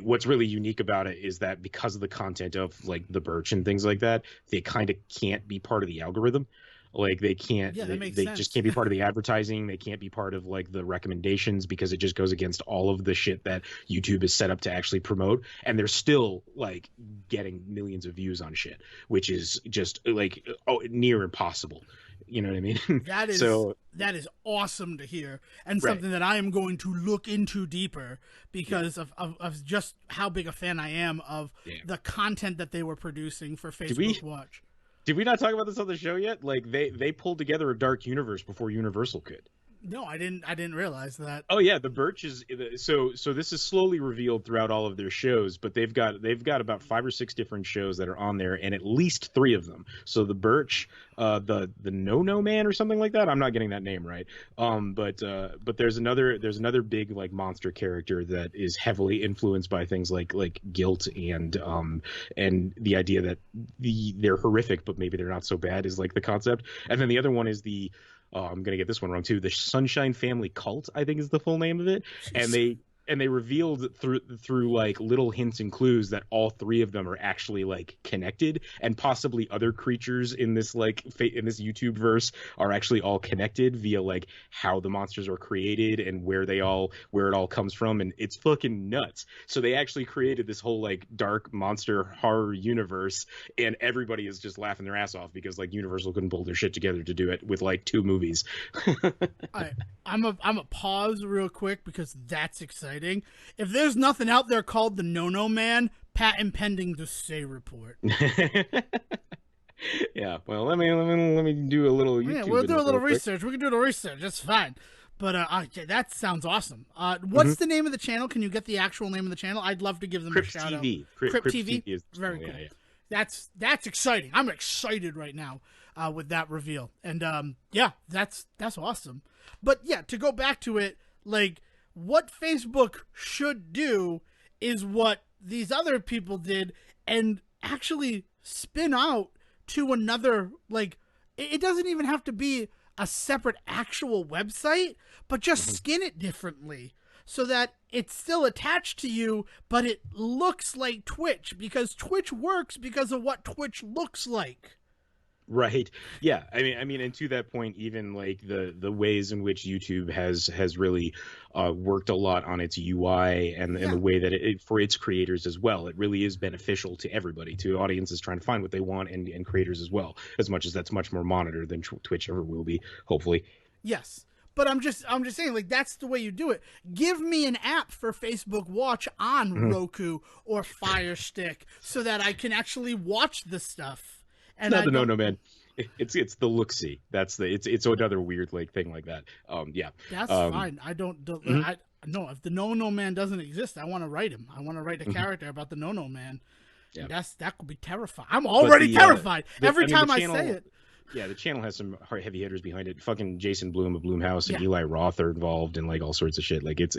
what's really unique about it is that because of the content of like the Birch and things like that, they kind of can't be part of the algorithm. Like they can't, they just can't be part of the advertising. They can't be part of like the recommendations because it just goes against all of the shit that YouTube is set up to actually promote. And they're still like getting millions of views on shit, which is just like near impossible. You know what I mean? That is awesome to hear, and something that I am going to look into deeper because of just how big a fan I am of the content that they were producing for Facebook Watch. Did we not talk about this on the show yet? Like they pulled together a dark universe before Universal could. No, I didn't realize that. Oh yeah, the Birch is so this is slowly revealed throughout all of their shows, but they've got about 5 or 6 different shows that are on there, and at least 3 of them. So the Birch, the No Man or something like that. I'm not getting that name right. But there's another big like monster character that is heavily influenced by things like guilt and the idea that they're horrific, but maybe they're not so bad is like the concept. And then the other one is the I'm gonna get this one wrong too. The Sunshine Family Cult, I think, is the full name of it. And they revealed through like little hints and clues that all 3 of them are actually like connected, and possibly other creatures in this in this YouTube verse are actually all connected via like how the monsters are created and where it all comes from, and it's fucking nuts. So they actually created this whole like dark monster horror universe, and everybody is just laughing their ass off because like Universal couldn't pull their shit together to do it with like 2 movies. I'm a pause real quick because that's exciting. If there's nothing out there called the No Man, patent pending the Say report. Yeah, well, let me do a little YouTube. Yeah, we'll do a little research. We can do the research. That's fine. But that sounds awesome. What's the name of the channel? Can you get the actual name of the channel? I'd love to give them Crypt a shout TV. out. Crypt TV. Is very cool. Yeah. That's exciting. I'm excited right now with that reveal. And that's awesome. But yeah, to go back to it, like, what Facebook should do is what these other people did and actually spin out to another, like, it doesn't even have to be a separate actual website, but just skin it differently so that it's still attached to you, but it looks like Twitch, because Twitch works because of what Twitch looks like. Right. Yeah. I mean, and to that point, even like the ways in which YouTube has really worked a lot on its UI and the way that it for its creators as well, it really is beneficial to everybody, to audiences trying to find what they want, and creators as well, as much as that's much more monitored than Twitch ever will be, hopefully. Yes. But I'm just saying, like, that's the way you do it. Give me an app for Facebook Watch on Roku or Fire Stick so that I can actually watch the stuff. And it's not the No Man. It's the look-see. It's another weird like thing like that. Yeah. That's fine. I don't no, if the No Man doesn't exist, I want to write him. I want to write a character about the No Man. Yeah. That could be terrifying. I'm already terrified every time I say it. Yeah, the channel has some heavy hitters behind it. Fucking Jason Blum of Blumhouse and Yeah. Eli Roth are involved in like all sorts of shit. Like it's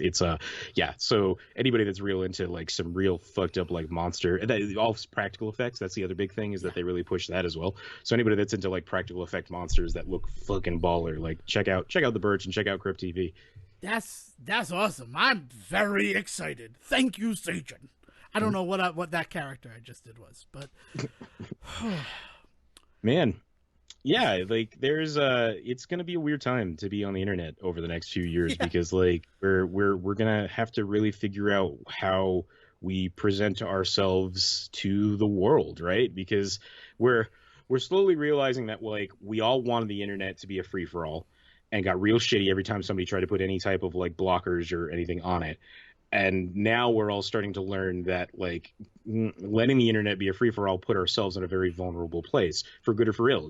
yeah. So anybody that's real into like some real fucked up like monster, all practical effects. That's the other big thing is Yeah. that they really push that as well. So anybody that's into like practical effect monsters that look fucking baller, like check out The Birch and check out Crypt TV. That's awesome. I'm very excited. Thank you, Sagen. I don't know what that character I just did was, but Man, yeah, like there's it's gonna be a weird time to be on the internet over the next few years yeah. because like we're gonna have to really figure out how we present ourselves to the world, right? Because we're we're slowly realizing that like we all wanted the internet to be a free for all and got real shitty every time somebody tried to put any type of like blockers or anything on it. And now we're all starting to learn that like letting the internet be a free for all put ourselves in a very vulnerable place for good or for ill.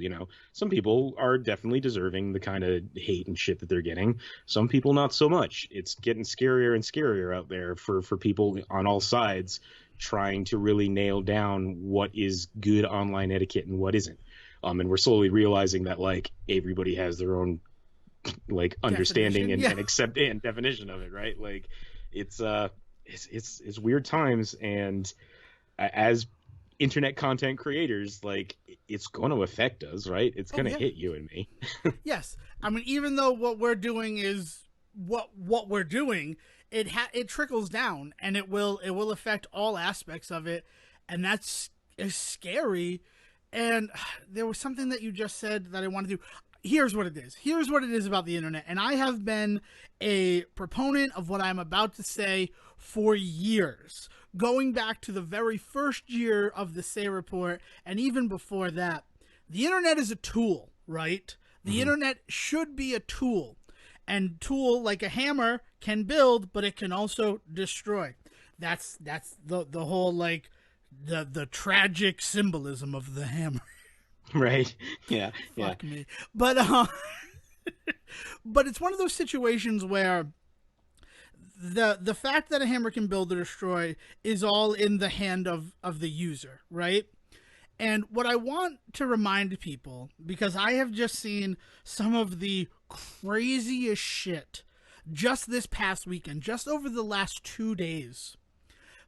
Some people are definitely deserving the kind of hate and shit that they're getting. Some people not so much. It's getting scarier and scarier out there for people on all sides trying to really nail down what is good online etiquette and what isn't. And we're slowly realizing that like everybody has their own like understanding Definition. Yeah. and accept and definition of it, right? Like it's it's weird times, and as internet content creators, like it's going to affect us, right? It's going to Yeah. hit you and me. Yes. I mean, even though what we're doing is what we're doing, it trickles down, and it will affect all aspects of it, and that's is scary. And there was something that you just said that I want to do. Here's what it is. Here's what it is about the internet. And I have been a proponent of what I'm about to say for years, going back to the very first year of the Say Report, and even before that. The internet is a tool, right? The internet should be a tool. And tool like a hammer can build, but it can also destroy. That's the whole like the tragic symbolism of the hammer. Right? Yeah. Yeah. Fuck me. But but it's one of those situations where the fact that a hammer can build or destroy is all in the hand of the user, right? And what I want to remind people, because I have just seen some of the craziest shit just this past weekend, just over the last 2 days,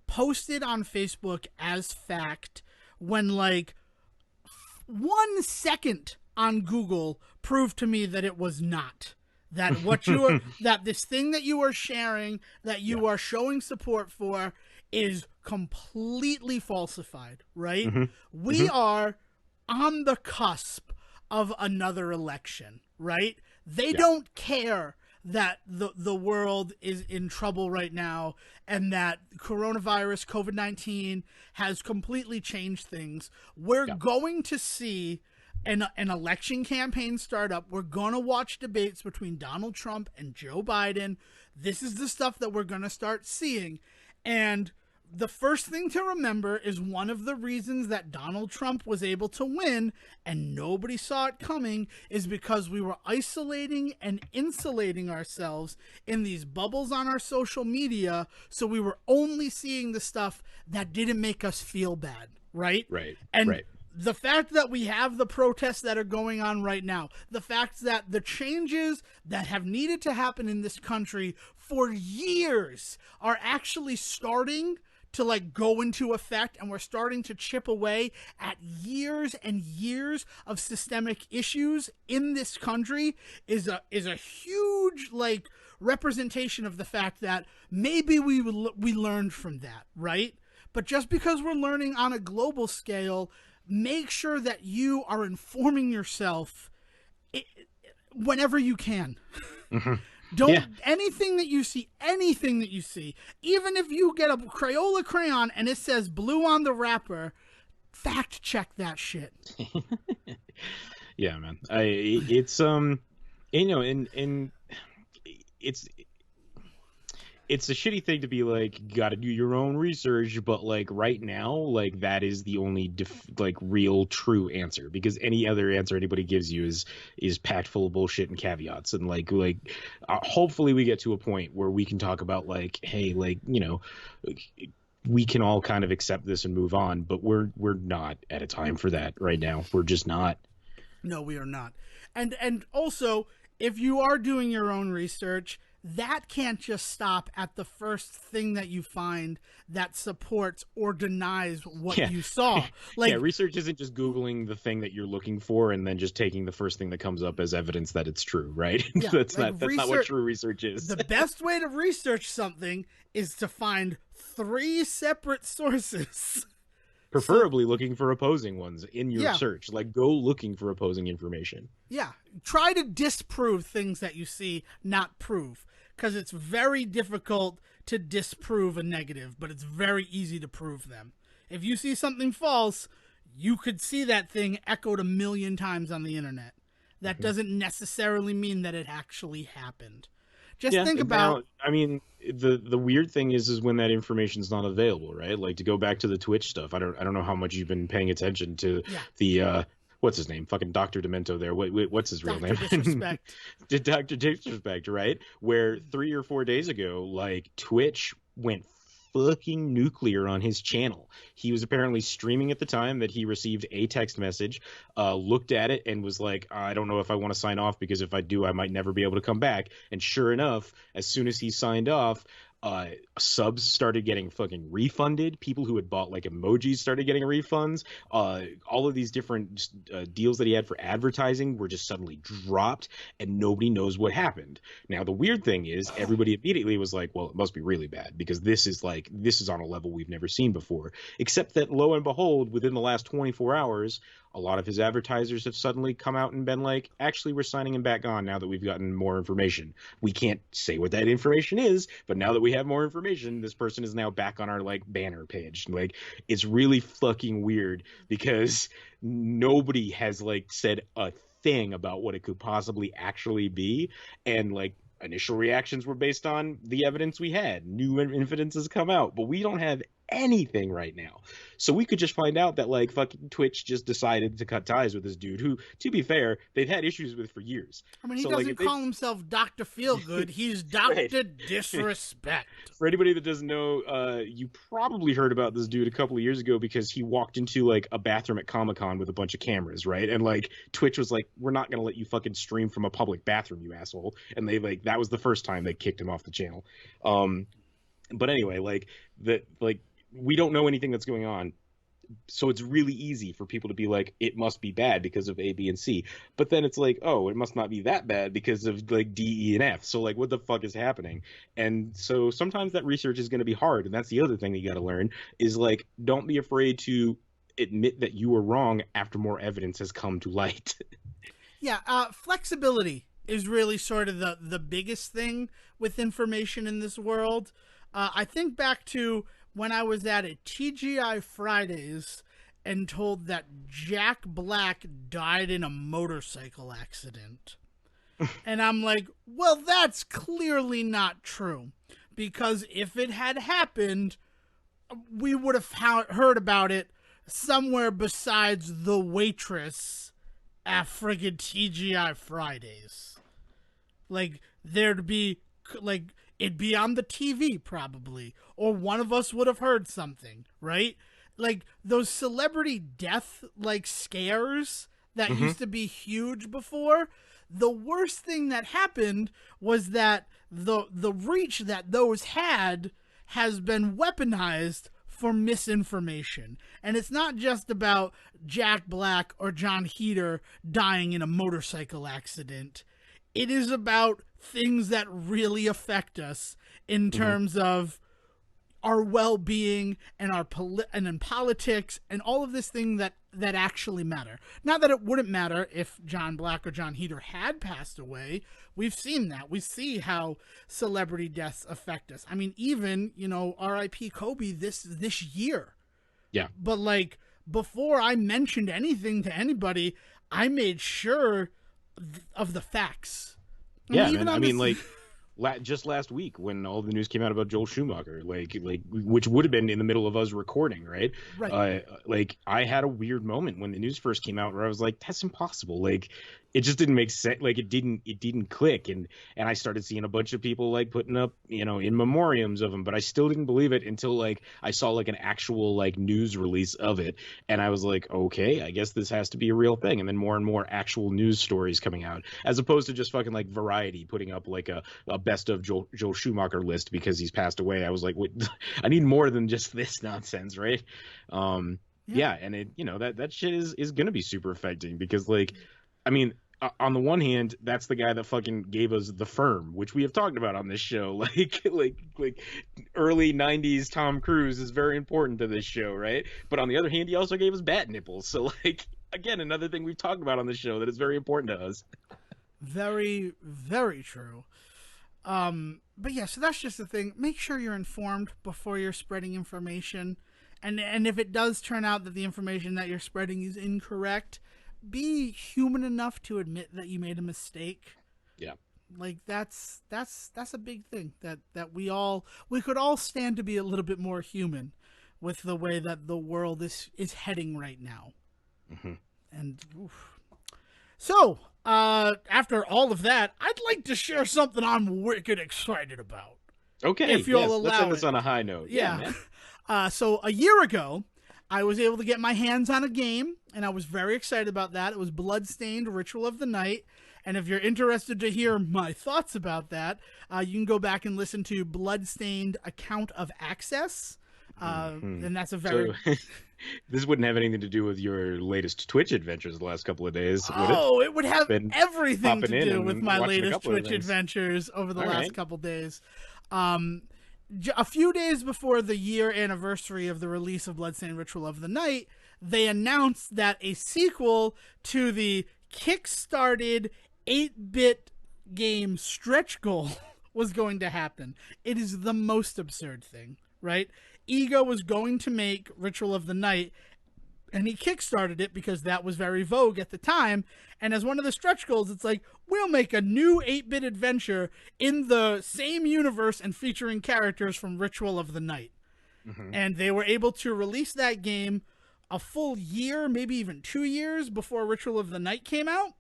posted on Facebook as fact, when like 1 second on Google proved to me that it was not. That what you are, that this thing that you are sharing, that you are showing support for, is completely falsified, right? We are on the cusp of another election, right? They don't care that the world is in trouble right now, and that coronavirus, COVID-19, has completely changed things. We're going to see an election campaign start up. We're going to watch debates between Donald Trump and Joe Biden. This is the stuff that we're going to start seeing. And the first thing to remember is one of the reasons that Donald Trump was able to win and nobody saw it coming is because we were isolating and insulating ourselves in these bubbles on our social media, so we were only seeing the stuff that didn't make us feel bad, right? Right. And right. the fact that we have the protests that are going on right now, the fact that the changes that have needed to happen in this country for years are actually starting to like go into effect, and we're starting to chip away at years and years of systemic issues in this country is a huge like representation of the fact that maybe we learned from that, right? But just because we're learning on a global scale, make sure that you are informing yourself whenever you can. Don't anything that you see, even if you get a Crayola crayon and it says blue on the wrapper, fact check that shit. Yeah, man. It's and it's a shitty thing to be like, you got to do your own research, but like right now, like that is the only like real true answer, because any other answer anybody gives you is packed full of bullshit and caveats. And like hopefully we get to a point where we can talk about like, hey, like, we can all kind of accept this and move on, but we're not at a time for that right now. We're just not. No, we are not. And also, if you are doing your own research, that can't just stop at the first thing that you find that supports or denies what Yeah. you saw. Yeah, Like, research isn't just Googling the thing that you're looking for and then just taking the first thing that comes up as evidence that it's true, right? yeah, like That's not what research. true research is. The best way to research something is to find three separate sources. So, Preferably looking for opposing ones in your yeah, search. Like, go looking for opposing information. yeah. Try to disprove things that you see, not prove. Because it's very difficult to disprove a negative, but it's very easy to prove them. If you see something false, you could see that thing echoed a million times on the internet. That doesn't necessarily mean that it actually happened. Just Yeah, think now, about, I mean, the weird thing is when that information's not available, right? Like, to go back to the Twitch stuff, I don't know how much you've been paying attention to yeah, the what's his name? Fucking Dr. Demento there. What's his real Dr. name? Disrespect. Dr. Disrespect, right? Where 3 or 4 days ago, like, Twitch went fucking nuclear on his channel. He was apparently streaming at the time that he received a text message, looked at it and was like, I don't know if I want to sign off, because if I do, I might never be able to come back. And sure enough, as soon as he signed off, subs started getting fucking refunded. People who had bought like emojis started getting refunds. All of these different deals that he had for advertising were just suddenly dropped, and nobody knows what happened. Now, the weird thing is, everybody immediately was like, well, it must be really bad, because this is on a level we've never seen before. Except that, lo and behold, within the last 24 hours, a lot of his advertisers have suddenly come out and been like, actually, we're signing him back on now that we've gotten more information. We can't say what that information is, but now that we have more information, this person is now back on our like banner page. Like, it's really fucking weird, because nobody has like said a thing about what it could possibly actually be. And like, initial reactions were based on the evidence we had. New evidence has come out, but we don't have anything right now. So we could just find out that like fucking Twitch just decided to cut ties with this dude who, to be fair, they've had issues with for years. I mean, he So doesn't like, call himself Dr. Feelgood. He's Right. Dr. Disrespect. For anybody that doesn't know, you probably heard about this dude a couple of years ago because he walked into like a bathroom at Comic-Con with a bunch of cameras, right? And like, Twitch was like, we're not gonna let you fucking stream from a public bathroom, you asshole. And they like, that was the first time they kicked him off the channel. But anyway, like, we don't know anything that's going on, so it's really easy for people to be like, it must be bad because of A, B, and C. But then it's like, oh, it must not be that bad because of like D, E, and F. So like, what the fuck is happening? And so sometimes that research is going to be hard. And that's the other thing that you got to learn is like, don't be afraid to admit that you were wrong after more evidence has come to light. Yeah, flexibility is really sort of the biggest thing with information in this world. I think back to when I was at a TGI Fridays and told that Jack Black died in a motorcycle accident. And I'm like, well, that's clearly not true. Because if it had happened, we would have heard about it somewhere besides the waitress at friggin' TGI Fridays. Like, there'd be, like, it'd be on the TV probably, or one of us would have heard something, right? Like, those celebrity death, like, scares that used to be huge before, the worst thing that happened was that the reach that those had has been weaponized for misinformation. And it's not just about Jack Black or John Heder dying in a motorcycle accident. It is about things that really affect us in terms of our well-being and our and in politics and all of this thing that actually matter. Not that it wouldn't matter if John Black or John Heder had passed away. We've seen that. We see how celebrity deaths affect us. I mean, even, you know, R.I.P. Kobe this year. Yeah. But like, before I mentioned anything to anybody, I made sure of the facts. Yeah, man. I mean, like, just last week when all the news came out about Joel Schumacher, like which would have been in the middle of us recording, right? Right. Like, I had a weird moment when the news first came out where I was like, that's impossible. Like, it just didn't make sense. Like it didn't click. And I started seeing a bunch of people like putting up, in memoriams of him, but I still didn't believe it until like I saw like an actual like news release of it. And I was like, okay, I guess this has to be a real thing. And then more and more actual news stories coming out, as opposed to just fucking like Variety putting up like a best of Joel Schumacher list because he's passed away. I was like, wait, I need more than just this nonsense, right? Yeah, and that shit is gonna be super affecting because like, I mean, on the one hand, that's the guy that fucking gave us The Firm, which we have talked about on this show. Like early '90s Tom Cruise is very important to this show, right? But on the other hand, he also gave us Bat Nipples. So like, again, another thing we've talked about on this show that is very important to us. Very, very true. But yeah, so that's just the thing. Make sure you're informed before you're spreading information. And if it does turn out that the information that you're spreading is incorrect, be human enough to admit that you made a mistake. Yeah. Like that's a big thing that we could all stand to be a little bit more human with the way that the world is heading right now. Mm-hmm. And oof. So, after all of that, I'd like to share something I'm wicked excited about. Okay, if you'll allow let's end this it. on a high note. Yeah. So a year ago, I was able to get my hands on a game, and I was very excited about that. It was Bloodstained: Ritual of the Night. And if you're interested to hear my thoughts about that, you can go back and listen to Bloodstained Account of Access. And that's a very... So, this wouldn't have anything to do with your latest Twitch adventures the last couple of days, would it? Oh, it would have everything to do with my watching latest Twitch adventures over the last couple days. A few days before the year anniversary of the release of Bloodstained: Ritual of the Night, they announced that a sequel to the kickstarted 8-bit game stretch goal was going to happen. It is the most absurd thing, right? Ego was going to make Ritual of the Night, and he kickstarted it because that was very vogue at the time. And as one of the stretch goals, it's like, we'll make a new 8-bit adventure in the same universe and featuring characters from Ritual of the Night. Mm-hmm. And they were able to release that game a full year, maybe even 2 years before Ritual of the Night came out.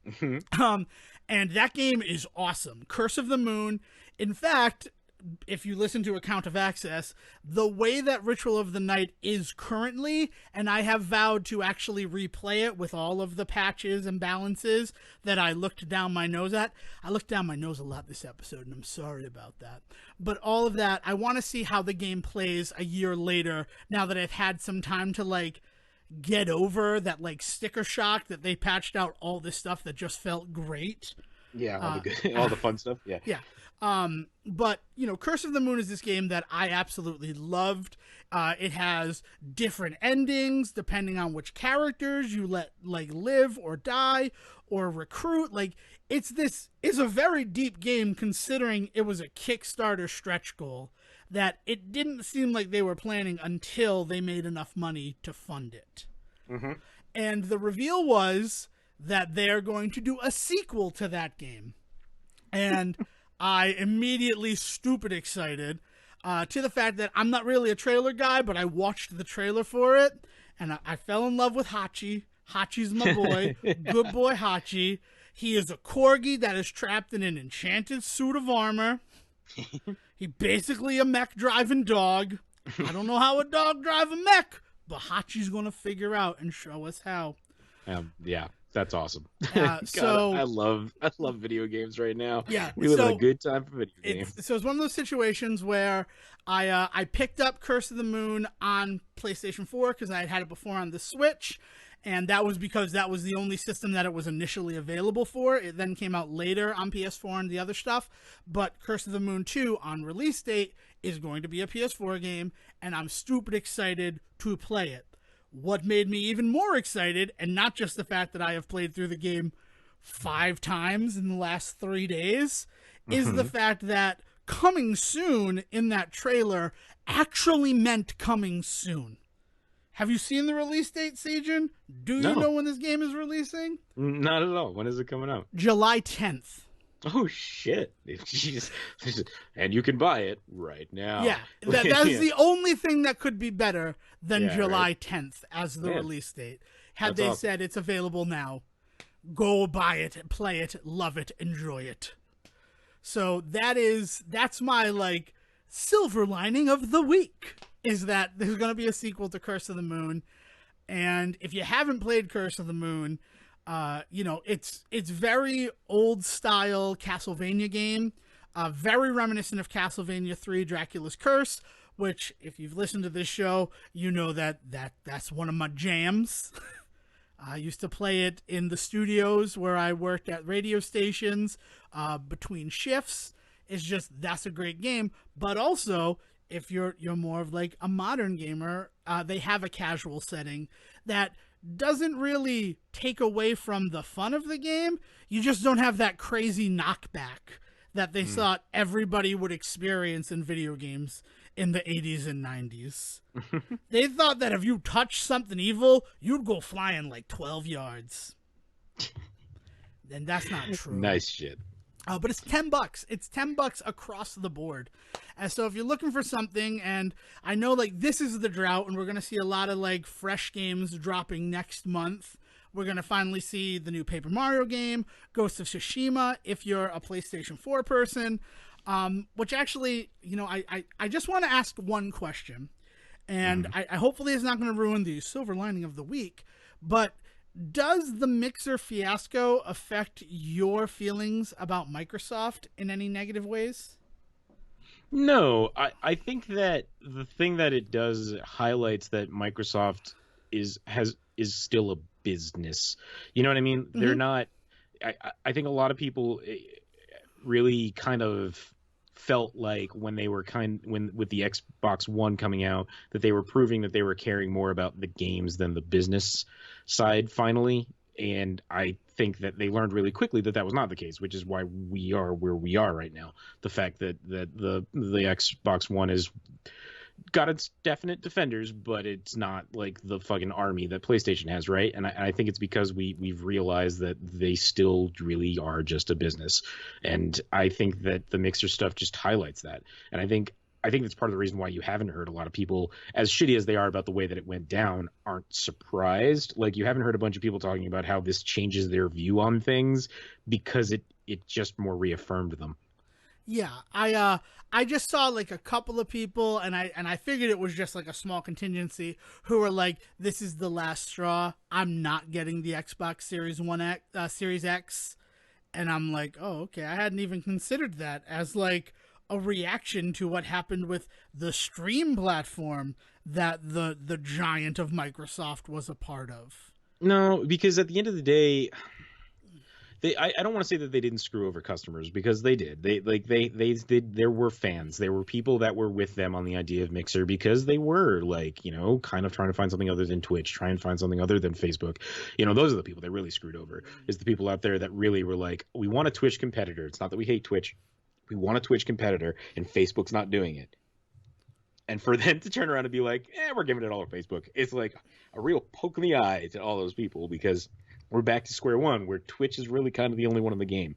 Mm-hmm. And that game is awesome. Curse of the Moon. In fact, if you listen to Account of Access, the way that Ritual of the Night is currently, and I have vowed to actually replay it with all of the patches and balances that I looked down my nose at. I looked down my nose a lot this episode, and I'm sorry about that. But all of that, I want to see how the game plays a year later, now that I've had some time to, like, get over that, like, sticker shock that they patched out all this stuff that just felt great. Yeah, all the fun stuff. Yeah. Yeah. But, Curse of the Moon is this game that I absolutely loved. It has different endings depending on which characters you let, like, live or die or recruit. Like, it's a very deep game considering it was a Kickstarter stretch goal that it didn't seem like they were planning until they made enough money to fund it. Mm-hmm. And the reveal was that they're going to do a sequel to that game. And I immediately stupid excited to the fact that I'm not really a trailer guy, but I watched the trailer for it, and I fell in love with Hachi. Hachi's my boy. Good boy Hachi. He is a corgi that is trapped in an enchanted suit of armor. He's basically a mech driving dog. I don't know how a dog drive a mech, but Hachi's going to figure out and show us how. Yeah. That's awesome. God, so I love video games right now. Yeah, we live in a good time for video games. So it's one of those situations where I picked up Curse of the Moon on PlayStation 4 because I had it before on the Switch, and that was because that was the only system that it was initially available for. It then came out later on PS4 and the other stuff, but Curse of the Moon 2 on release date is going to be a PS4 game, and I'm stupid excited to play it. What made me even more excited, and not just the fact that I have played through the game 5 times in the last 3 days, is the fact that coming soon in that trailer actually meant coming soon. Have you seen the release date, Sajin? Do you know when this game is releasing? Not at all. When is it coming out? July 10th. Oh, shit. Jeez. And you can buy it right now. Yeah, that is the only thing that could be better than July 10th as the release date. Had they said it's available now, go buy it, play it, love it, enjoy it. So that's my like silver lining of the week, is that there's going to be a sequel to Curse of the Moon. And if you haven't played Curse of the Moon, it's very old style Castlevania game, very reminiscent of Castlevania 3 Dracula's Curse, which if you've listened to this show, you know that's one of my jams. I used to play it in the studios where I worked at radio stations between shifts. That's a great game. But also, if you're more of like a modern gamer, they have a casual setting that doesn't really take away from the fun of the game. You just don't have that crazy knockback that they thought everybody would experience in video games in the 80s and 90s. They thought that if you touched something evil, you'd go flying like 12 yards. And that's not true. Nice shit. But it's $10. It's $10 across the board. And so if you're looking for something, and I know like this is the drought, and we're going to see a lot of like fresh games dropping next month. We're going to finally see the new Paper Mario game, Ghost of Tsushima, if you're a PlayStation 4 person. Which actually, I just want to ask one question. And I hopefully it's not going to ruin the silver lining of the week. But does the Mixer fiasco affect your feelings about Microsoft in any negative ways? No, I think that the thing that it does highlights that Microsoft is still a business. You know what I mean? Mm-hmm. They're not. I think a lot of people really kind of felt like when they were with the Xbox One coming out, that they were proving that they were caring more about the games than the business side finally. And I think that they learned really quickly that was not the case, which is why we are where we are right now. The fact that the Xbox One is got its definite defenders, but it's not like the fucking army that PlayStation has, right? And I think it's because we've realized that they still really are just a business. And I think that the Mixer stuff just highlights that. And I think that's part of the reason why you haven't heard a lot of people, as shitty as they are about the way that it went down, aren't surprised. Like, you haven't heard a bunch of people talking about how this changes their view on things, because it just more reaffirmed them. Yeah, I just saw like a couple of people, and I figured it was just like a small contingency who were like, "This is the last straw. I'm not getting the Xbox Series X," and I'm like, "Oh, okay. I hadn't even considered that as like a reaction to what happened with the Stream platform that the giant of Microsoft was a part of." No, because at the end of the day, I don't want to say that they didn't screw over customers, because they did. They did. There were fans. There were people that were with them on the idea of Mixer, because they were like, kind of trying to find something other than Twitch, try and find something other than Facebook. Those are the people that really screwed over, is the people out there that really were like, we want a Twitch competitor. It's not that we hate Twitch. We want a Twitch competitor, and Facebook's not doing it. And for them to turn around and be like, we're giving it all to Facebook, it's like a real poke in the eye to all those people, because we're back to square one, where Twitch is really kind of the only one in the game.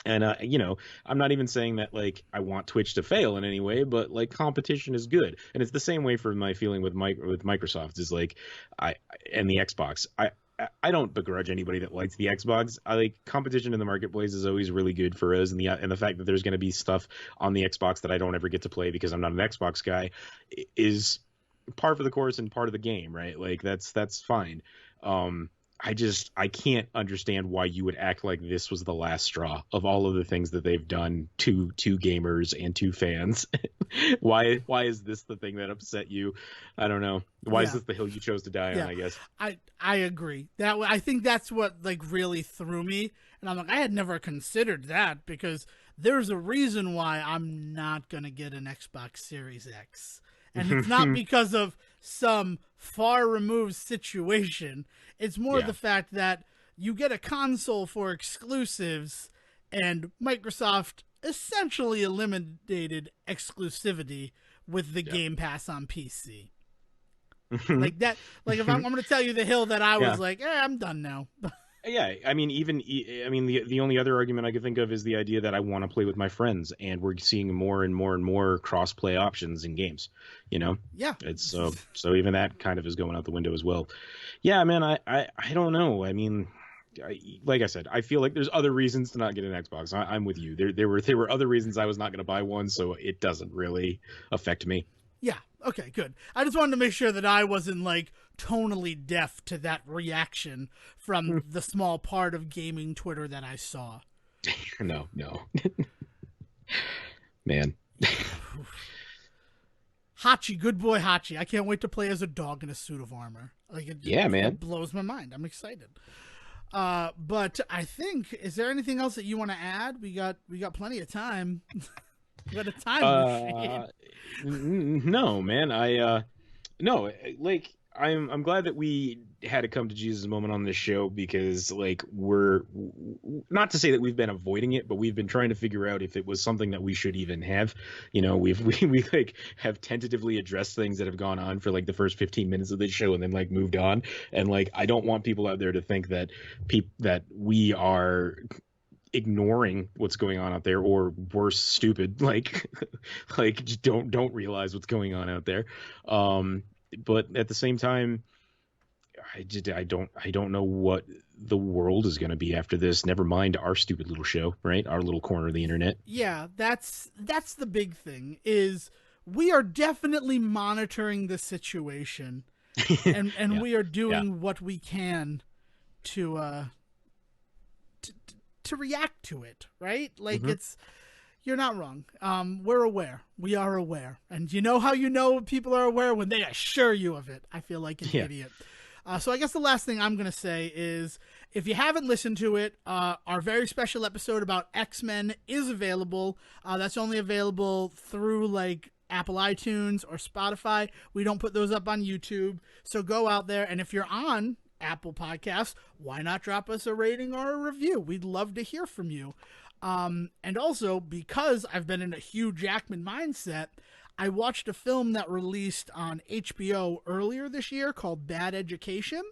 And, I'm not even saying that, like, I want Twitch to fail in any way, but, like, competition is good. And it's the same way for my feeling with Microsoft, is like, and the Xbox. I don't begrudge anybody that likes the Xbox. I like competition in the marketplace is always really good for us, and the fact that there's going to be stuff on the Xbox that I don't ever get to play because I'm not an Xbox guy is par for the course and part of the game, right? Like, that's fine. I can't understand why you would act like this was the last straw of all of the things that they've done to gamers and to fans. Why is this the thing that upset you? I don't know. Why is this the hill you chose to die on, I guess? I agree. I think that's what like really threw me. And I'm like, I had never considered that, because there's a reason why I'm not going to get an Xbox Series X. And it's not because of some far removed situation. It's more the fact that you get a console for exclusives, and Microsoft essentially eliminated exclusivity with the Game Pass on PC. Like that. Like, if I'm going to tell you the hill that I was like, I'm done now. Yeah, I mean, the only other argument I could think of is the idea that I want to play with my friends, and we're seeing more and more and more cross-play options in games. Yeah. It's so even that kind of is going out the window as well. Yeah, man, I don't know. I mean, like I said, I feel like there's other reasons to not get an Xbox. I'm with you. There were other reasons I was not going to buy one, so it doesn't really affect me. Yeah. Okay, good. I just wanted to make sure that I wasn't like tonally deaf to that reaction from the small part of gaming Twitter that I saw. No. Man. Hachi, good boy Hachi. I can't wait to play as a dog in a suit of armor. Like it blows my mind. I'm excited. But I think, is there anything else that you want to add? We got plenty of time. We got a time machine. No, man. No, like I'm glad that we had to come to Jesus moment on this show, because like we're not to say that we've been avoiding it, but we've been trying to figure out if it was something that we should even have. You know, we like have tentatively addressed things that have gone on for like the first 15 minutes of this show and then like moved on. And like I don't want people out there to think that that we are ignoring what's going on out there, or worse, stupid, like just don't realize what's going on out there. But at the same time, I don't know what the world is going to be after this. Never mind our stupid little show, right? Our little corner of the internet. Yeah, that's the big thing, is we are definitely monitoring the situation, and Yeah. we are doing what we can to react to it, right? Like you're not wrong. We're aware. We are aware. And you know how you know people are aware? When they assure you of it. I feel like an idiot. So I guess the last thing I'm going to say is, if you haven't listened to it, our very special episode about X-Men is available. That's only available through like Apple iTunes or Spotify. We don't put those up on YouTube. So go out there, and if you're on Apple Podcasts, why not drop us a rating or a review? We'd love to hear from you. And also, because I've been in a Hugh Jackman mindset, I watched a film that released on HBO earlier this year called Bad Education.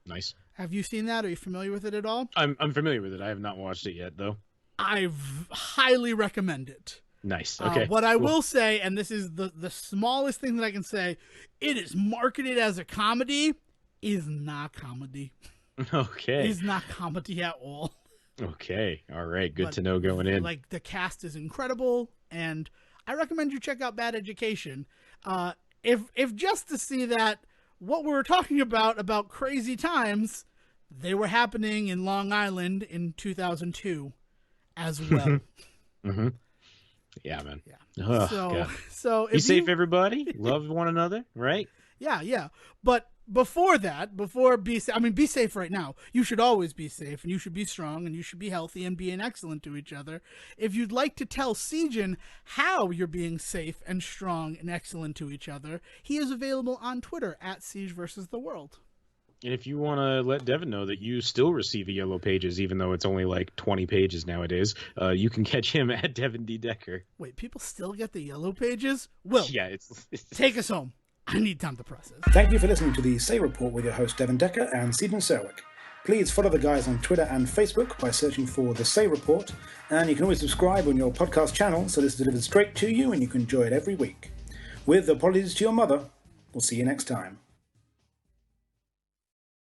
Nice. Have you seen that? Are you familiar with it at all? I'm familiar with it. I have not watched it yet, though. I highly recommend it. Nice. Okay. What I will say, and this is the smallest thing that I can say, it is marketed as a comedy. Is not comedy. Okay. Is not comedy at all. Okay. All right. Good to know going in. Like, the cast is incredible, and I recommend you check out Bad Education. If just to see that what we were talking about crazy times, they were happening in Long Island in 2002 as well. Yeah, man. Yeah. Oh, so be safe, everybody. Love one another, right? Yeah. But before that, be safe right now. You should always be safe, and you should be strong, and you should be healthy and being excellent to each other. If you'd like to tell Sejan how you're being safe and strong and excellent to each other, he is available on Twitter at Siege versus the World. And if you want to let Devon know that you still receive Yellow Pages, even though it's only like 20 pages nowadays, you can catch him at Devon D. Decker. Wait, people still get the Yellow Pages? Will, yeah, it's take us home. I need time to process. Thank you for listening to the Say Report with your host Devon Decker and Stephen Serwick. Please follow the guys on Twitter and Facebook by searching for The Say Report, and you can always subscribe on your podcast channel so this is delivered straight to you and you can enjoy it every week. With apologies to your mother, we'll see you next time.